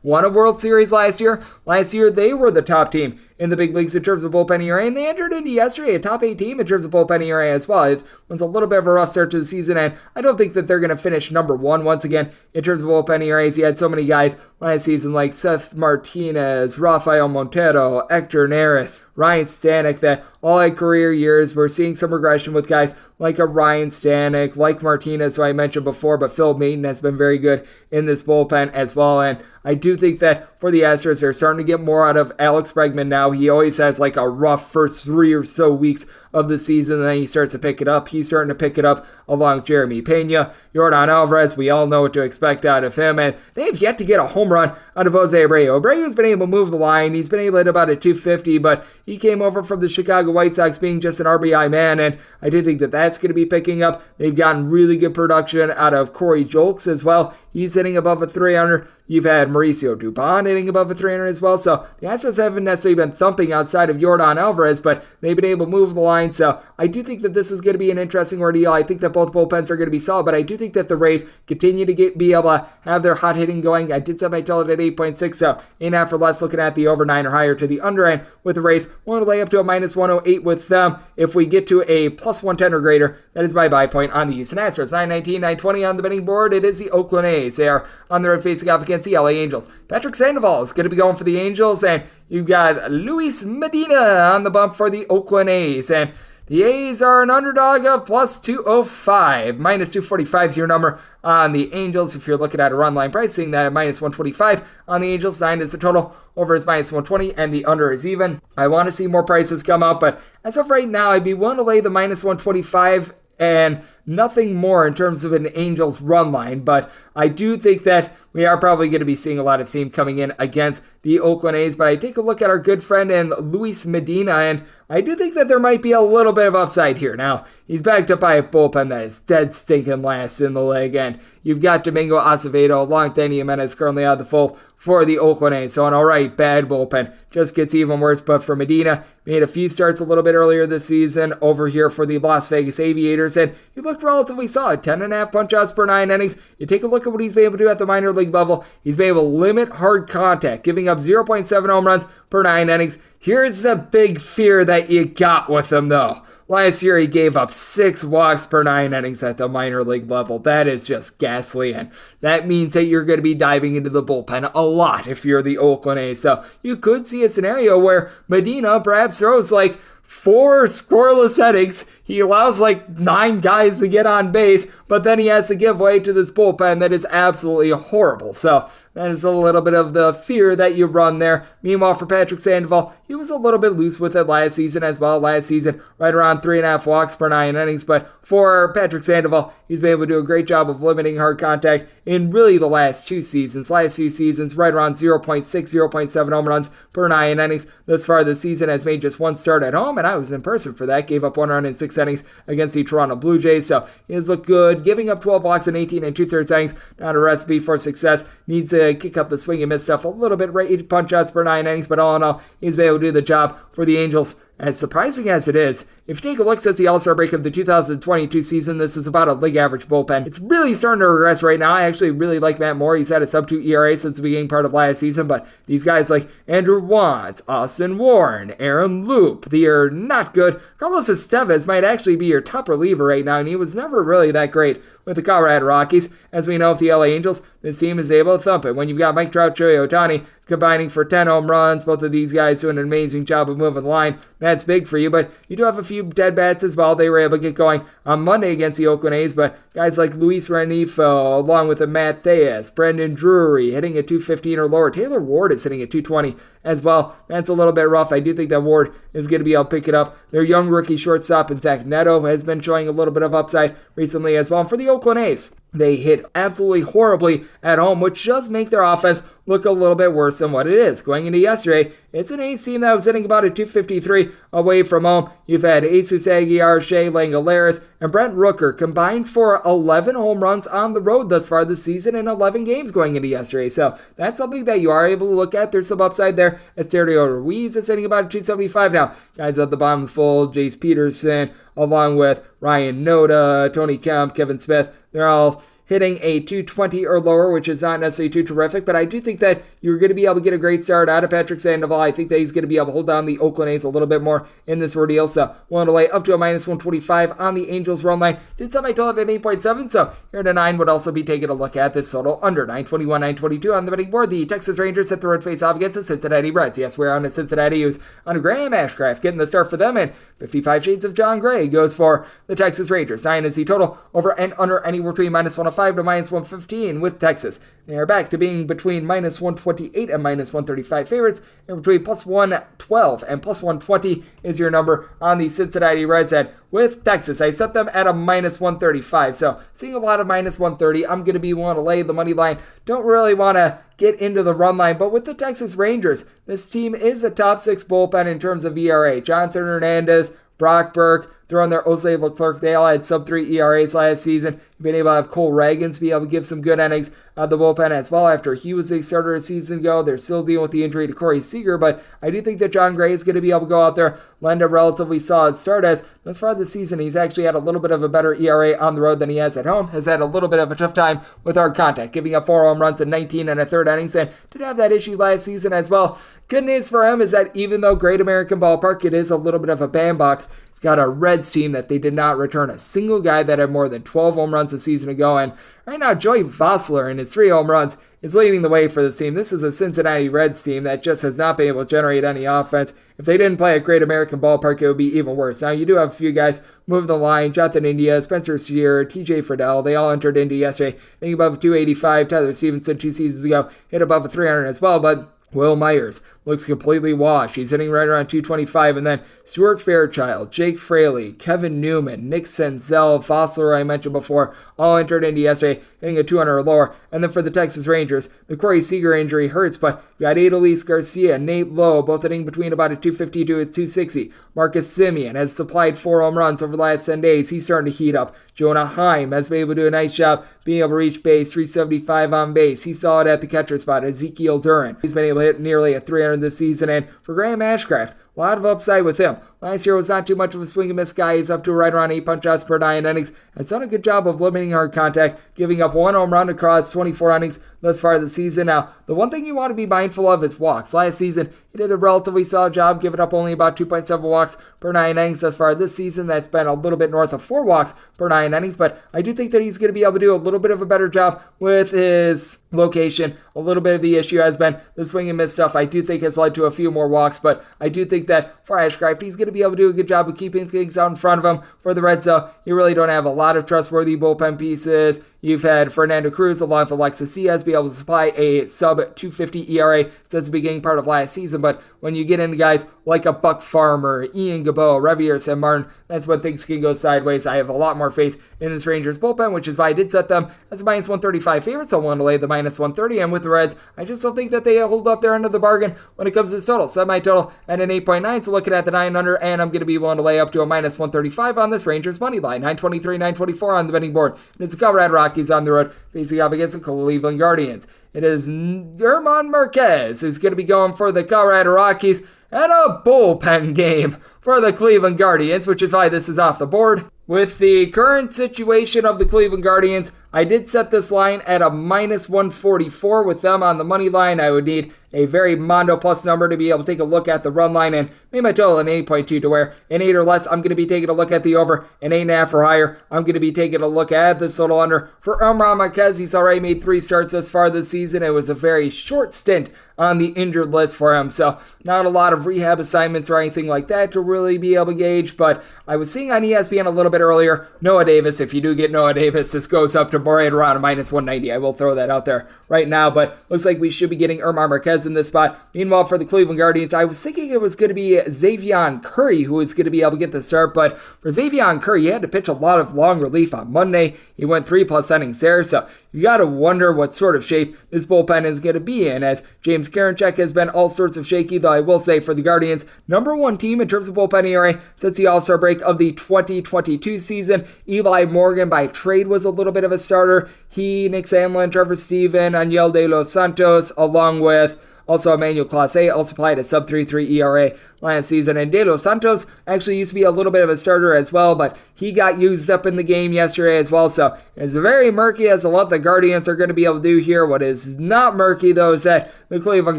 Speaker 2: won a World Series last year. Last year, they were the top team in the big leagues in terms of bullpen ERA, and they entered into yesterday a top 8 team in terms of bullpen ERA as well. It was a little bit of a rough start to the season, and I don't think that they're going to finish number 1 once again in terms of bullpen ERAs. You had so many guys last season like Seth Martinez, Rafael Montero, Hector Neris, Ryan Stanek that all had career years. We're seeing some regression with guys like a Ryan Stanek, like Martinez, who I mentioned before, but Phil Maton has been very good in this bullpen as well. And I do think that for the Astros, they're starting to get more out of Alex Bregman now. He always has like a rough first 3 or so weeks of the season, and then he starts to pick it up. He's starting to pick it up along with Jeremy Pena. Yordan Alvarez, we all know what to expect out of him, and they've yet to get a home run out of Jose Abreu. Abreu's been able to move the line. He's been able to hit about a 250, but he came over from the Chicago White Sox being just an RBI man, and I do think that that's going to be picking up. They've gotten really good production out of Corey Julks as well. He's hitting above a 300. You've had Mauricio Dubon hitting above a 300 as well. So the Astros haven't necessarily been thumping outside of Yordan Alvarez, but they've been able to move the line. So I do think that this is going to be an interesting ordeal. I think that both bullpens are going to be solid, but I do think that the Rays continue to be able to have their hot hitting going. I did set my total at 8.6, so 8.5 or less, looking at the over 9 or higher to the under end with the Rays. Want to lay up to a minus 108 with them. If we get to a plus 110 or greater, that is my buy point on the Houston Astros. 919, 920 on the betting board. It is the Oakland A's. They are on the road facing off against the LA Angels. Patrick Sandoval is going to be going for the Angels, and you've got Luis Medina on the bump for the Oakland A's. And the A's are an underdog of plus 205. Minus 245 is your number on the Angels. If you're looking at a run line pricing, that at minus 125 on the Angels. 9 is the total. Over is minus 120, and the under is even. I want to see more prices come up, but as of right now, I'd be willing to lay the minus 125 and nothing more in terms of an Angels run line. But I do think that we are probably going to be seeing a lot of steam coming in against the Oakland A's. But I take a look at our good friend and Luis Medina, and I do think that there might be a little bit of upside here. Now, he's backed up by a bullpen that is dead stinking last in the league, and you've got Domingo Acevedo, along with Danny Jimenez currently out of the fold for the Oakland A's. So an alright, bad bullpen. Just gets even worse, but for Medina, made a few starts a little bit earlier this season over here for the Las Vegas Aviators, and he looked relatively solid. 10.5 punch-outs per 9 innings. You take a look at what he's been able to do at the minor league level. He's been able to limit hard contact, giving up 0.7 home runs per 9 innings. Here's a big fear that you got with him, though. Last year, he gave up 6 walks per 9 innings at the minor league level. That is just ghastly, and that means that you're going to be diving into the bullpen a lot if you're the Oakland A's. So you could see a scenario where Medina perhaps throws like 4 scoreless innings. He allows like 9 guys to get on base, but then he has to give way to this bullpen that is absolutely horrible. So that is a little bit of the fear that you run there. Meanwhile, for Patrick Sandoval, he was a little bit loose with it last season as well. Last season, right around 3.5 walks per 9 innings. But for Patrick Sandoval, he's been able to do a great job of limiting hard contact in really the last 2 seasons. Last 2 seasons, right around 0.6, 0.7 home runs per 9 innings. Thus far this season has made just 1 start at home, and I was in person for that. Gave up 1 run in 6 innings against the Toronto Blue Jays. So he has looked good, giving up 12 walks in 18 and 2/3 innings. Not a recipe for success. Needs to kick up the swing and miss stuff a little bit, right? 8 punch-outs per 9 innings, but all in all, he's been able to do the job for the Angels. As surprising as it is, if you take a look since the All-Star break of the 2022 season, this is about a league average bullpen. It's really starting to regress right now. I actually really like Matt Moore. He's had a sub-2 ERA since the beginning part of last season, but these guys like Andrew Wands, Austin Warren, Aaron Loop, they are not good. Carlos Estevez might actually be your top reliever right now, and he was never really that great with the Colorado Rockies. As we know, with the LA Angels, this team is able to thump it. When you've got Mike Trout, Shohei Ohtani combining for 10 home runs, both of these guys doing an amazing job of moving the line, that's big for you. But you do have a few dead bats as well. They were able to get going on Monday against the Oakland A's, but guys like Luis Renifo, along with Matt Theus, Brendan Drury, hitting at 215 or lower. Taylor Ward is hitting at 220 as well. That's a little bit rough. I do think that Ward is going to be able to pick it up. Their young rookie shortstop, and Zach Neto, has been showing a little bit of upside recently as well. And for the Oakland A's, they hit absolutely horribly at home, which does make their offense look a little bit worse than what it is. Going into yesterday, it's an A's team that was hitting about a 253 away from home. You've had Jesus Aguilar, Shea Langolaris, and Brent Rooker combined for 11 home runs on the road thus far this season in 11 games going into yesterday. So that's something that you are able to look at. There's some upside there. Esterio Ruiz is hitting about a 275 now. Guys at the bottom of the fold, Jace Peterson, along with Ryan Noda, Tony Kemp, Kevin Smith, they're all hitting a 220 or lower, which is not necessarily too terrific, but I do think that you're going to be able to get a great start out of Patrick Sandoval. I think that he's going to be able to hold down the Oakland A's a little bit more in this ordeal, so willing to lay up to a minus 125 on the Angels run line. Did set my total at 8.7, so here at a 9 would also be taking a look at this total under 921, 922 on the betting board. The Texas Rangers set the road face off against the Cincinnati Reds. Yes, we're on to Cincinnati, who's under Graham Ashcraft getting the start for them, and 55 Shades of John Gray goes for the Texas Rangers. 9 is the total, over and under anywhere between minus 105 to minus 115 with Texas. They are back to being between minus 128 and minus 135 favorites, and between plus 112 and plus 120 is your number on the Cincinnati Reds. And with Texas, I set them at a minus 135. So seeing a lot of minus 130, I'm going to be willing to lay the money line. Don't really want to get into the run line, but with the Texas Rangers, this team is a top 6 bullpen in terms of ERA. Jonathan Hernandez, Brock Burke, throwing their Jose Leclerc, they all had sub-3 ERAs last season. You've been able to have Cole Reagans be able to give some good innings out the bullpen as well after he was a starter a season ago. They're still dealing with the injury to Corey Seager, but I do think that John Gray is going to be able to go out there, lend a relatively solid start, as thus far this season he's actually had a little bit of a better ERA on the road than he has at home, has had a little bit of a tough time with hard contact, giving up 4 home runs in 19 and a third innings, and did have that issue last season as well. Good news for him is that even though Great American Ballpark, it is a little bit of a bandbox, got a Reds team that they did not return a single guy that had more than 12 home runs a season ago. And right now, Joey Vosler and his 3 home runs is leading the way for this team. This is a Cincinnati Reds team that just has not been able to generate any offense. If they didn't play at Great American Ballpark, it would be even worse. Now, you do have a few guys moving the line. Jonathan India, Spencer Steer, TJ Friedel, they all entered into yesterday. I think above 285. Tyler Stevenson 2 seasons ago hit above a 300 as well, but Will Myers looks completely washed. He's hitting right around 225. And then Stuart Fairchild, Jake Fraley, Kevin Newman, Nick Senzel, Fosler, I mentioned before, all entered into yesterday, hitting a 200 or lower. And then for the Texas Rangers, the Corey Seager injury hurts, but you got Adolis Garcia, Nate Lowe, both hitting between about a 250 to a 260. Marcus Semien has supplied 4 home runs over the last 10 days. He's starting to heat up. Jonah Heim has been able to do a nice job being able to reach base, 375 on base. He's solid at the catcher spot. Ezekiel Duran, he's been able to hit nearly a 300 this season. And for Graham Ashcraft, a lot of upside with him. Last year was not too much of a swing and miss guy. He's up to right around 8 punch-outs per 9 innings. Has done a good job of limiting hard contact, giving up 1 home run across 24 innings thus far this season. Now, the one thing you want to be mindful of is walks. Last season, he did a relatively solid job, giving up only about 2.7 walks per 9 innings thus far this season. That's been a little bit north of 4 walks per 9 innings, but I do think that he's going to be able to do a little bit of a better job with his location. A little bit of the issue has been the swing and miss stuff. I do think has led to a few more walks, but I do think that for Ashcraft, he's going to be able to do a good job of keeping things out in front of him. For the Red Sox, you really don't have a lot of trustworthy bullpen pieces. You've had Fernando Cruz along with Alexis Diaz be able to supply a sub-250 ERA since the beginning part of last season, but when you get into guys like a Buck Farmer, Ian Gabo, Revier San Martin, that's when things can go sideways. I have a lot more faith in this Rangers bullpen, which is why I did set them as a minus 135 favorites. I want to lay the minus 130, and with the Reds, I just don't think that they hold up their end of the bargain when it comes to this total. Set my total at an 8.9, so looking at the 9 under, and I'm going to be willing to lay up to a minus 135 on this Rangers money line. 923, 924 on the betting board. And it's the Colorado Rockies on the road, facing off against the Cleveland Guardians. It is German Marquez who's going to be going for the Colorado Rockies, and a bullpen game for the Cleveland Guardians, which is why this is off the board. With the current situation of the Cleveland Guardians, I did set this line at a minus 144 with them on the money line. I would need a very Mondo plus number to be able to take a look at the run line and make my total an 8.2 to where an 8 or less. I'm going to be taking a look at the over, an 8.5 or higher. I'm going to be taking a look at the total under. For Omar Marquez, he's already made 3 starts thus far this season. It was a very short stint on the injured list for him, so not a lot of rehab assignments or anything like that to really be able to gauge, but I was seeing on ESPN a little bit earlier, Noah Davis, if you do get Noah Davis, this goes up to right around a minus 190. I will throw that out there right now, but looks like we should be getting Omar Marquez in this spot. Meanwhile, for the Cleveland Guardians, I was thinking it was going to be Xavier Curry who was going to be able to get the start, but for Xavier Curry, he had to pitch a lot of long relief on Monday. He went 3+ innings there, so you got to wonder what sort of shape this bullpen is going to be in, as James Karinchak has been all sorts of shaky, though I will say for the Guardians, number 1 team in terms of bullpen ERA since the All-Star break of the 2022 season. Eli Morgan by trade was a little bit of a starter. He, Nick Sandlin, Trevor Steven, Aniel De Los Santos, along with also Emmanuel Clase, also applied a sub-3.3 ERA last season. And De Los Santos actually used to be a little bit of a starter as well, but he got used up in the game yesterday as well. So it's very murky as to what the Guardians are going to be able to do here. What is not murky, though, is that the Cleveland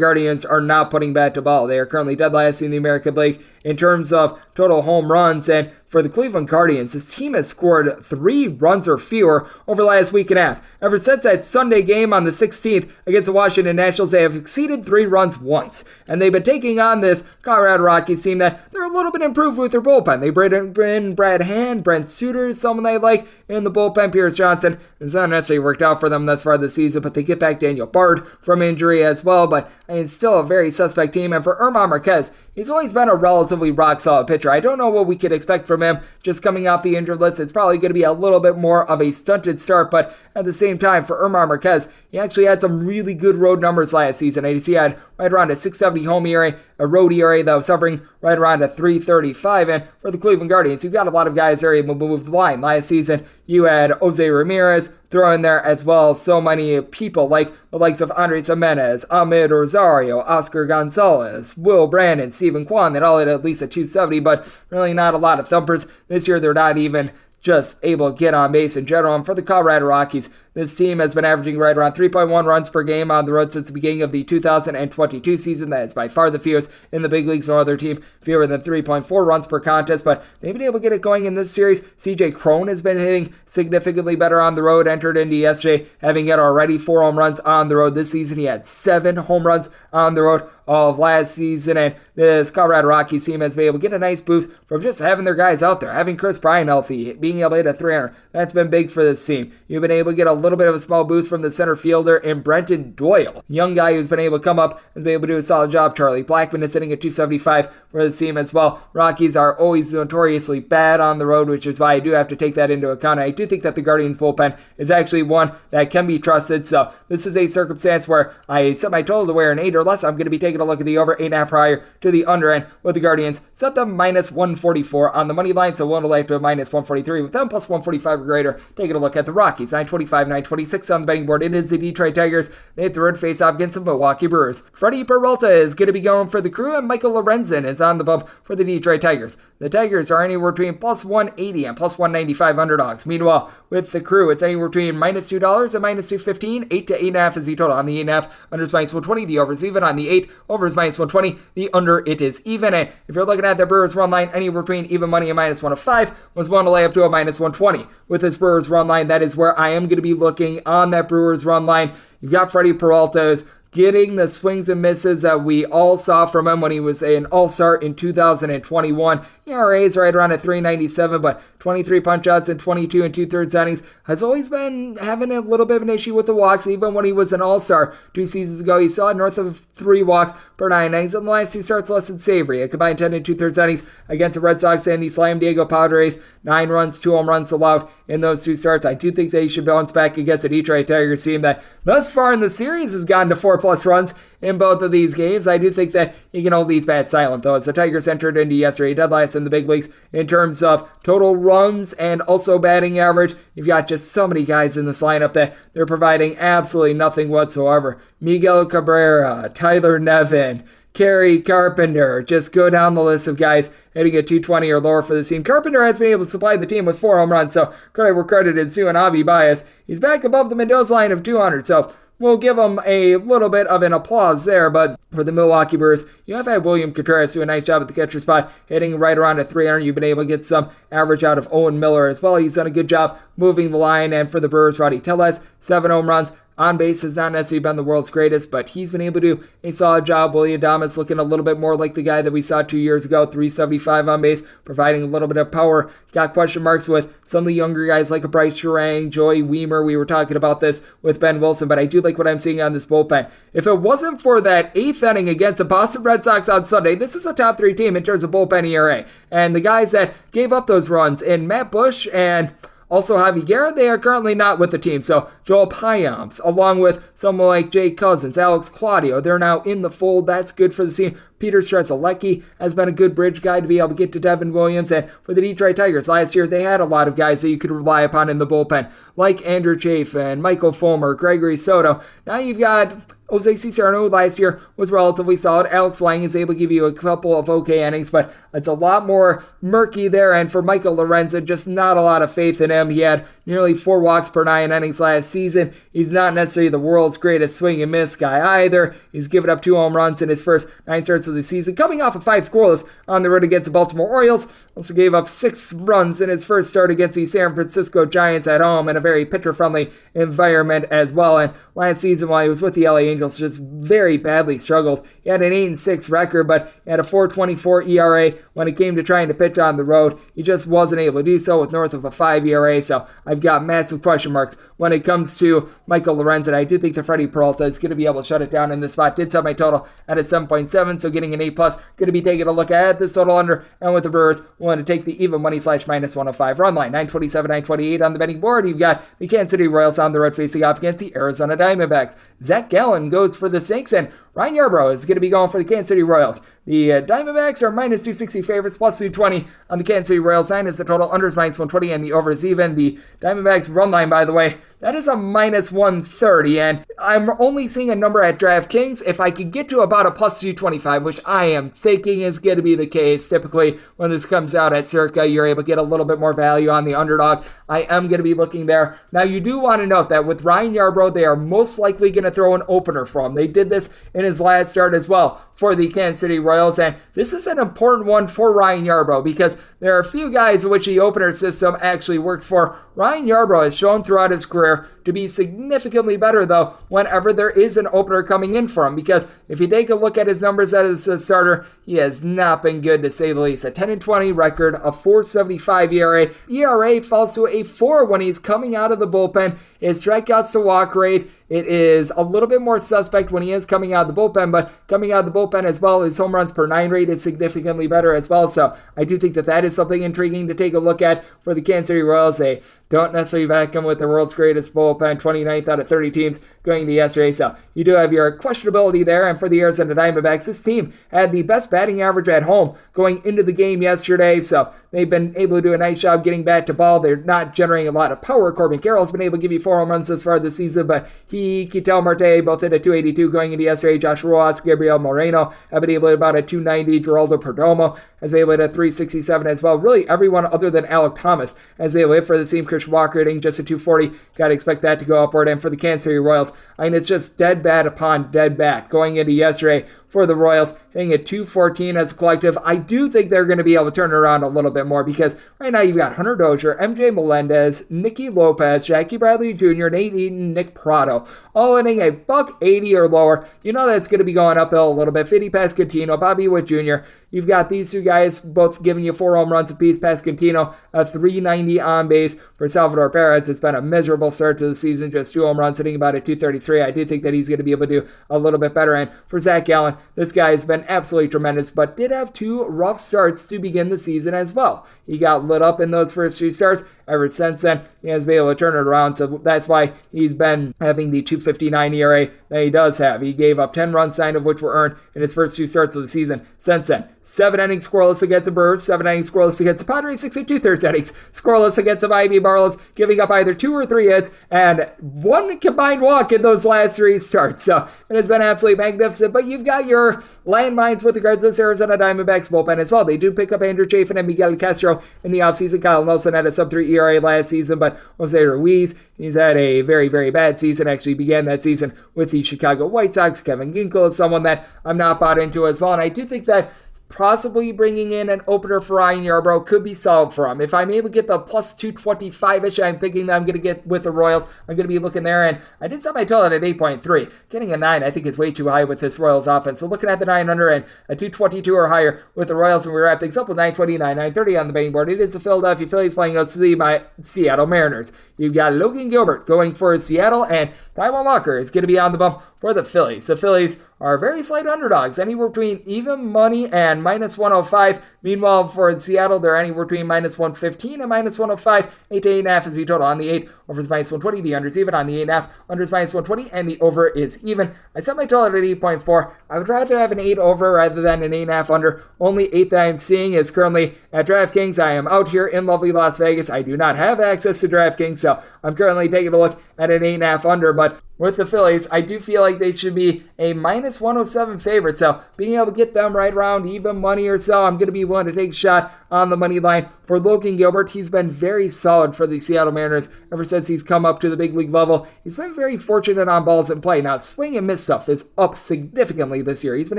Speaker 2: Guardians are not putting bat to ball. They are currently dead last in the American League in terms of total home runs. And for the Cleveland Guardians, this team has scored 3 runs or fewer over the last week and a half. Ever since that Sunday game on the 16th against the Washington Nationals, they have exceeded 3 runs once. And they've been taking on this Colorado Rockies team that they're a little bit improved with their bullpen. They bring in Brad Hand, Brent Suter, someone they like in the bullpen. Pierce Johnson has not necessarily worked out for them thus far this season, but they get back Daniel Bard from injury as well. But it's still a very suspect team. And for Omar Marquez, he's always been a relatively rock-solid pitcher. I don't know what we could expect from him just coming off the injured list. It's probably going to be a little bit more of a stunted start, but at the same time, for Omar Marquez, he actually had some really good road numbers last season. He had right around a 6.70 home ERA, a road ERA that was hovering right around a 3.35. And for the Cleveland Guardians, you've got a lot of guys that are able to move the line. Last season, you had Jose Ramirez throw in there as well. So many people like the likes of Andres Jimenez, Ahmed Rosario, Oscar Gonzalez, Will Brandon, Stephen Kwan that all had at least a 270, but really not a lot of thumpers. This year, they're not even just able to get on base in general. And for the Colorado Rockies, this team has been averaging right around 3.1 runs per game on the road since the beginning of the 2022 season. That is by far the fewest in the big leagues. No other team fewer than 3.4 runs per contest, but they've been able to get it going in this series. CJ Cron has been hitting significantly better on the road, entered into yesterday, having had already 4 home runs on the road this season. He had 7 home runs on the road of last season, and this Colorado Rockies team has been able to get a nice boost from just having their guys out there, having Chris Bryant healthy, being able to hit a 300. That's been big for this team. You've been able to get a little bit of a small boost from the center fielder in Brenton Doyle, young guy who's been able to come up and be able to do a solid job. Charlie Blackmon is sitting at 275 for the team as well. Rockies are always notoriously bad on the road, which is why I do have to take that into account. I do think that the Guardians bullpen is actually one that can be trusted, so this is a circumstance where I set my total to where an 8 or less. I'm going to be taking a look at the over 8.5 or higher to the under end with the Guardians. Set them minus 144 on the money line, so one will like to a minus 143 with them plus 145 or greater. Taking a look at the Rockies, 925, 926 on the betting board. It is the Detroit Tigers. They hit the road face-off against the Milwaukee Brewers. Freddie Peralta is going to be going for the Crew, and Michael Lorenzen is on the bump for the Detroit Tigers. The Tigers are anywhere between plus 180 and plus 195 underdogs. Meanwhile, with the Crew, it's anywhere between minus $2 and minus 215. 8 to 8.5 is the total on the 8.5. Under is minus 120. The over is even on the 8. Over is minus 120. The under, it is even. And if you're looking at the Brewers run line, anywhere between even money and minus 105 was one to lay up to a minus 120. With this Brewers run line, that is where I am going to be looking on that Brewers run line. You've got Freddie Peralta getting the swings and misses that we all saw from him when he was an all-star in 2021. ERA is right around at 3.97, but 23 punch-outs and 22 and 2/3 innings. Has always been having a little bit of an issue with the walks, even when he was an all-star 2 seasons ago. He saw north of 3 walks per 9 innings. In the last 2 starts, less than savory. A combined 10 and 2/3 innings against the Red Sox and the San Diego Padres. 9 runs, 2 home runs allowed in those 2 starts. I do think they should bounce back against a Detroit Tigers team that thus far in the series has gotten to 4+ runs in both of these games. I do think that you can hold these bats silent, though, as the Tigers entered into yesterday dead last in the big leagues in terms of total runs and also batting average. You've got just so many guys in this lineup that they're providing absolutely nothing whatsoever. Miguel Cabrera, Tyler Nevin, Kerry Carpenter, just go down the list of guys hitting at 220 or lower for the team. Carpenter has been able to supply the team with 4 home runs, so credit where credit is due, and Avi Baez, he's back above the Mendoza line of 200, so we'll give him a little bit of an applause there. But for the Milwaukee Brewers, you have had William Contreras do a nice job at the catcher spot, hitting right around at 300. You've been able to get some average out of Owen Miller as well. He's done a good job moving the line. And for the Brewers, Roddy Tellez, 7 home runs. On base has not necessarily been the world's greatest, but he's been able to do a solid job. William Adames looking a little bit more like the guy that we saw 2 years ago, 375 on base, providing a little bit of power. Got question marks with some of the younger guys like a Bryce Charang, Joey Weimer. We were talking about this with Ben Wilson, but I do like what I'm seeing on this bullpen. If it wasn't for that 8th inning against the Boston Red Sox on Sunday, this is a top 3 team in terms of bullpen ERA. And the guys that gave up those runs in Matt Bush and also Javi Guerra, they are currently not with the team. So Joel Payamps, along with someone like Jay Cousins, Alex Claudio, they're now in the fold. That's good for the team. Peter Strzelecki has been a good bridge guy to be able to get to Devin Williams. And for the Detroit Tigers, last year they had a lot of guys that you could rely upon in the bullpen, like Andrew Chafin, Michael Fulmer, Gregory Soto. Now you've got Jose Cicero, who last year was relatively solid. Alex Lang is able to give you a couple of okay innings, but it's a lot more murky there. And for Michael Lorenzen, just not a lot of faith in him. He had nearly 4 walks per 9 innings last season. He's not necessarily the world's greatest swing and miss guy either. He's given up 2 home runs in his first 9 starts of the season, coming off of 5 scoreless on the road against the Baltimore Orioles. Also gave up 6 runs in his first start against the San Francisco Giants at home in a very pitcher-friendly environment as well. And last season, while he was with the LA Angels, just very badly struggled. He had an 8-6 record, but he had a 4.24 ERA when it came to trying to pitch on the road. He just wasn't able to do so with north of a 5 ERA, so I've got massive question marks when it comes to Michael Lorenzen. I do think that Freddie Peralta is going to be able to shut it down in this spot. Did set my total at a 7.7, so getting an A+. Going to be taking a look at this total under, and with the Brewers, willing to take the even money / minus 105 run line. 927, 928 on the betting board. You've got the Kansas City Royals on the road facing off against the Arizona Diamondbacks. Zach Gallen goes for the Snakes, and Ryan Yarbrough is going to be going for the Kansas City Royals. The Diamondbacks are minus 260 favorites, plus 220 on the Kansas City Royals. 9 is the total, under is minus 120, and the over is even. The Diamondbacks run line, by the way, that is a minus 130, and I'm only seeing a number at DraftKings. If I could get to about a plus 225, which I am thinking is going to be the case, typically when this comes out at circa, you're able to get a little bit more value on the underdog. I am going to be looking there. Now, you do want to note that with Ryan Yarbrough, they are most likely going to throw an opener for him. They did this in his last start as well for the Kansas City Royals, and this is an important one for Ryan Yarbrough because there are a few guys in which the opener system actually works for. Ryan Yarbrough has shown throughout his career to be significantly better, though, whenever there is an opener coming in for him, because if you take a look at his numbers as a starter, he has not been good, to say the least. A 10-20 record, a 4.75 ERA. ERA falls to a 4 when he's coming out of the bullpen. His strikeouts to walk rate, it is a little bit more suspect when he is coming out of the bullpen, but coming out of the bullpen as well, his home runs per 9 rate is significantly better as well. So I do think that is something intriguing to take a look at for the Kansas City Royals. They don't necessarily back him with the world's greatest bullpen, 29th out of 30 teams going to yesterday. So you do have your questionability there. And for the Arizona Diamondbacks, this team had the best batting average at home going into the game yesterday. So they've been able to do a nice job getting bat to ball. They're not generating a lot of power. Corbin Carroll's been able to give you 4 home runs this far this season, but he, Ketel Marte, both hit a 282 going into yesterday. Josh Rojas, Gabriel Moreno have been able to hit about a 290. Geraldo Perdomo has been able to hit a 367 as well. Really, everyone other than Alec Thomas has been able to hit for the team. Christian Walker hitting just a 240. Got to expect that to go upward. And for the Kansas City Royals, I mean, it's just dead bat upon dead bat going into yesterday for the Royals, hitting at 214 as a collective. I do think they're going to be able to turn it around a little bit more, because right now you've got Hunter Dozier, MJ Melendez, Nicky Lopez, Jackie Bradley Jr., Nate Eaton, Nick Prado, all hitting a $180 or lower. You know that's going to be going uphill a little bit. Fiddy Pasquantino, Bobby Witt Jr., you've got these two guys both giving you 4 home runs apiece. Pasquantino, a 390 on base. For Salvador Perez, it's been a miserable start to the season, just 2 home runs, hitting about a 233. I do think that he's going to be able to do a little bit better. And for Zach Gallen, this guy has been absolutely tremendous, but did have 2 rough starts to begin the season as well. He got lit up in those first 2 starts. Ever since then, he has been able to turn it around, so that's why he's been having the 2.59 ERA that he does have. He gave up 10 runs, 9 of which were earned in his first 2 starts of the season. Since then, 7 innings scoreless against the Brewers, 7 innings scoreless against the Padres, 6 2/3 innings scoreless against the Miami Marlins, giving up either 2 or 3 hits, and 1 combined walk in those last 3 starts. So it has been absolutely magnificent, but you've got your landmines with regards to this Arizona Diamondbacks bullpen as well. They do pick up Andrew Chafin and Miguel Castro in the offseason. Kyle Nelson had a sub-3 ERA last season, but Jose Ruiz, he's had a very, very bad season. Actually began that season with the Chicago White Sox. Kevin Ginkel is someone that I'm not bought into as well, and I do think that possibly bringing in an opener for Ryan Yarbrough could be solid for him. If I'm able to get the plus 225-ish, I'm thinking that I'm going to get with the Royals. I'm going to be looking there, and I did set my total at 8.3. Getting a 9, I think, is way too high with this Royals offense. So looking at the 9 under and a 222 or higher with the Royals, and we wrap things up with 929, 930 on the betting board. It is the Philadelphia Phillies playing against the Seattle Mariners. You've got Logan Gilbert going for Seattle, and Taijuan Walker is going to be on the bump for the Phillies. The Phillies are very slight underdogs, anywhere between even money and minus 105. Meanwhile, for Seattle, they're anywhere between minus 115 and minus 105. 8 to 8.5 is the total on the 8. Over is minus 120. The under is even on the 8.5. Under is minus 120, and the over is even. I set my total at 8.4. I would rather have an 8 over rather than an 8.5 under. Only 8 that I'm seeing is currently at DraftKings. I am out here in lovely Las Vegas. I do not have access to DraftKings, so I'm currently taking a look at an 8.5 under, but with the Phillies, I do feel like they should be a minus 107 favorite, so being able to get them right around even money or so, I'm going to be willing to take a shot on the money line. For Logan Gilbert, he's been very solid for the Seattle Mariners ever since he's come up to the big league level. He's been very fortunate on balls in play. Now, swing and miss stuff is up significantly this year. He's been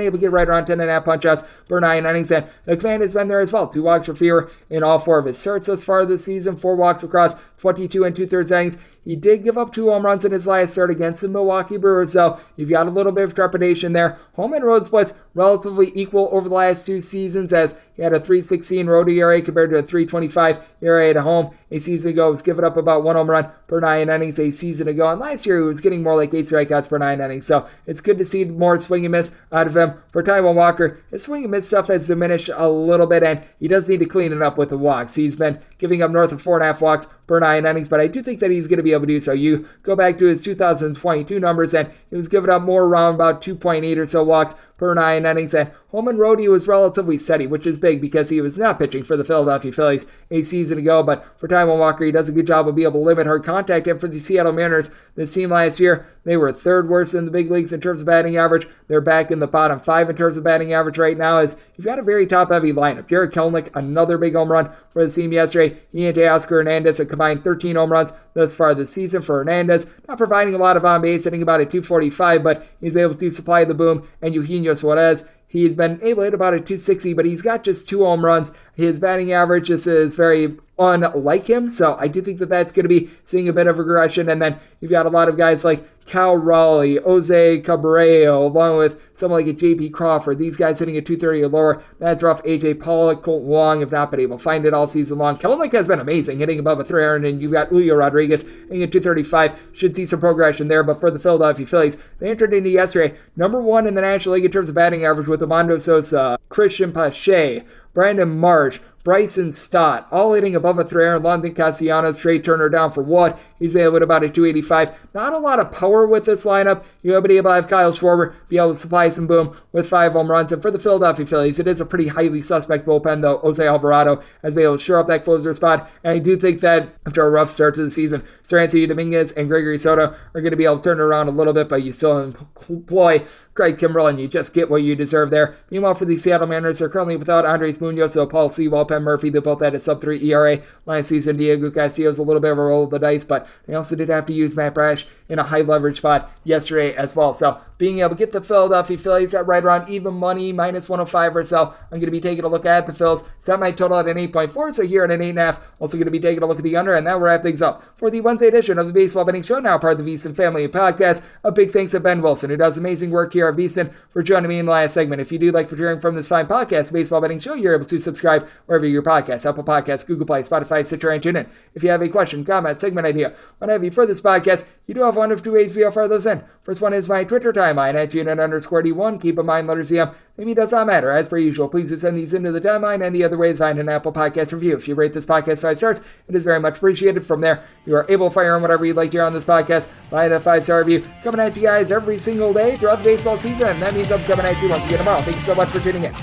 Speaker 2: able to get right around 10.5 punch-outs per 9 innings, and the command has been there as well. 2 walks or fewer in all 4 of his starts thus far this season. 4 walks across 22 2/3 innings. He did give up 2 home runs in his last start against the Milwaukee Brewers, so you've got a little bit of trepidation there. Home and road splits relatively equal over the last 2 seasons, as he had a 3.16 road ERA compared to a 3.25 ERA at home. A season ago, he was giving up about 1 home run per 9 innings a season ago, and last year he was getting more like 8 strikeouts per 9 innings, so it's good to see more swing and miss out of him. For Taijuan Walker, his swing and miss stuff has diminished a little bit, and he does need to clean it up with the walks. He's been giving up north of 4.5 walks per 9 innings, but I do think that he's going to be able to do so. You go back to his 2022 numbers, and he was giving up more around about 2.8 or so walks per 9 innings, and home and road he was relatively steady, which is big because he was not pitching for the Philadelphia Phillies a season ago. But for Taijuan Walker, he does a good job of being able to limit hard contact. And for the Seattle Mariners, this team last year, they were 3rd worst in the big leagues in terms of batting average. They're back in the bottom 5 in terms of batting average right now, as you've got a very top-heavy lineup. Jared Kelenic, another big home run for the team yesterday. He and Teoscar Hernandez have combined 13 home runs thus far this season. For Hernandez, not providing a lot of on-base, hitting about a 245, but he's been able to supply the boom. And Eugenio Suarez, he's been able to hit about a 260, but he's got just 2 home runs his batting average just is very unlike him. So I do think that that's going to be seeing a bit of regression. And then you've got a lot of guys like Cal Raleigh, Jose Cabrera, along with someone like a J.P. Crawford. These guys hitting at 230 or lower. That's rough. A.J. Pollock, Colton Wong have not been able to find it all season long. Kelenic has been amazing, hitting above a 300, and you've got Julio Rodriguez hitting at 235. Should see some progression there, but for the Philadelphia Phillies, they entered into yesterday #1 in the National League in terms of batting average with Armando Sosa, Christian Pache, Brandon Marsh, Bryson Stott, all hitting above a 300. London Castellanos, Trey Turner down for what? He's been able to about a 285. Not a lot of power with this lineup. You'll be able to have Kyle Schwarber be able to supply some boom with 5 home runs. And for the Philadelphia Phillies, it is a pretty highly suspect bullpen, though. Jose Alvarado has been able to shore up that closer spot. And I do think that after a rough start to the season, Sir Anthony Dominguez and Gregory Soto are going to be able to turn it around a little bit, but you still employ Craig Kimbrell, and you just get what you deserve there. Meanwhile, for the Seattle Mariners, they're currently without Andres Munoz, so Paul Sewell, Penn Murphy, they both had a sub-3 ERA last season. Diego Castillo's a little bit of a roll of the dice, but they also did have to use Matt Brash in a high leverage spot yesterday as well. So being able to get the Philadelphia Phillies at right around even money, -105 or so, I'm going to be taking a look at the Phils. Set my total at an 8.4, so here at an 8.5. Also going to be taking a look at the under, and that will wrap things up for the Wednesday edition of the Baseball Betting Show, now part of the VSiN family podcast. A big thanks to Ben Wilson, who does amazing work here at VSiN, for joining me in the last segment. If you do like hearing from this fine podcast, the Baseball Betting Show, you're able to subscribe wherever your podcasts, Apple Podcasts, Google Play, Spotify, Stitcher, and TuneIn. If you have a question, comment, segment idea, what have you for this podcast, you do have one of two ways we offer those in. First one is my Twitter timeline at @GNN_D1. Keep in mind, letters EM. Maybe it does not matter. As per usual, please do send these into the timeline, and the other way is find an Apple Podcast review. If you rate this podcast 5 stars, it is very much appreciated. From there, you are able to fire on whatever you'd like to hear on this podcast via that 5-star review. Coming at you guys every single day throughout the baseball season. That means I'm coming at you once again tomorrow. Thank you so much for tuning in.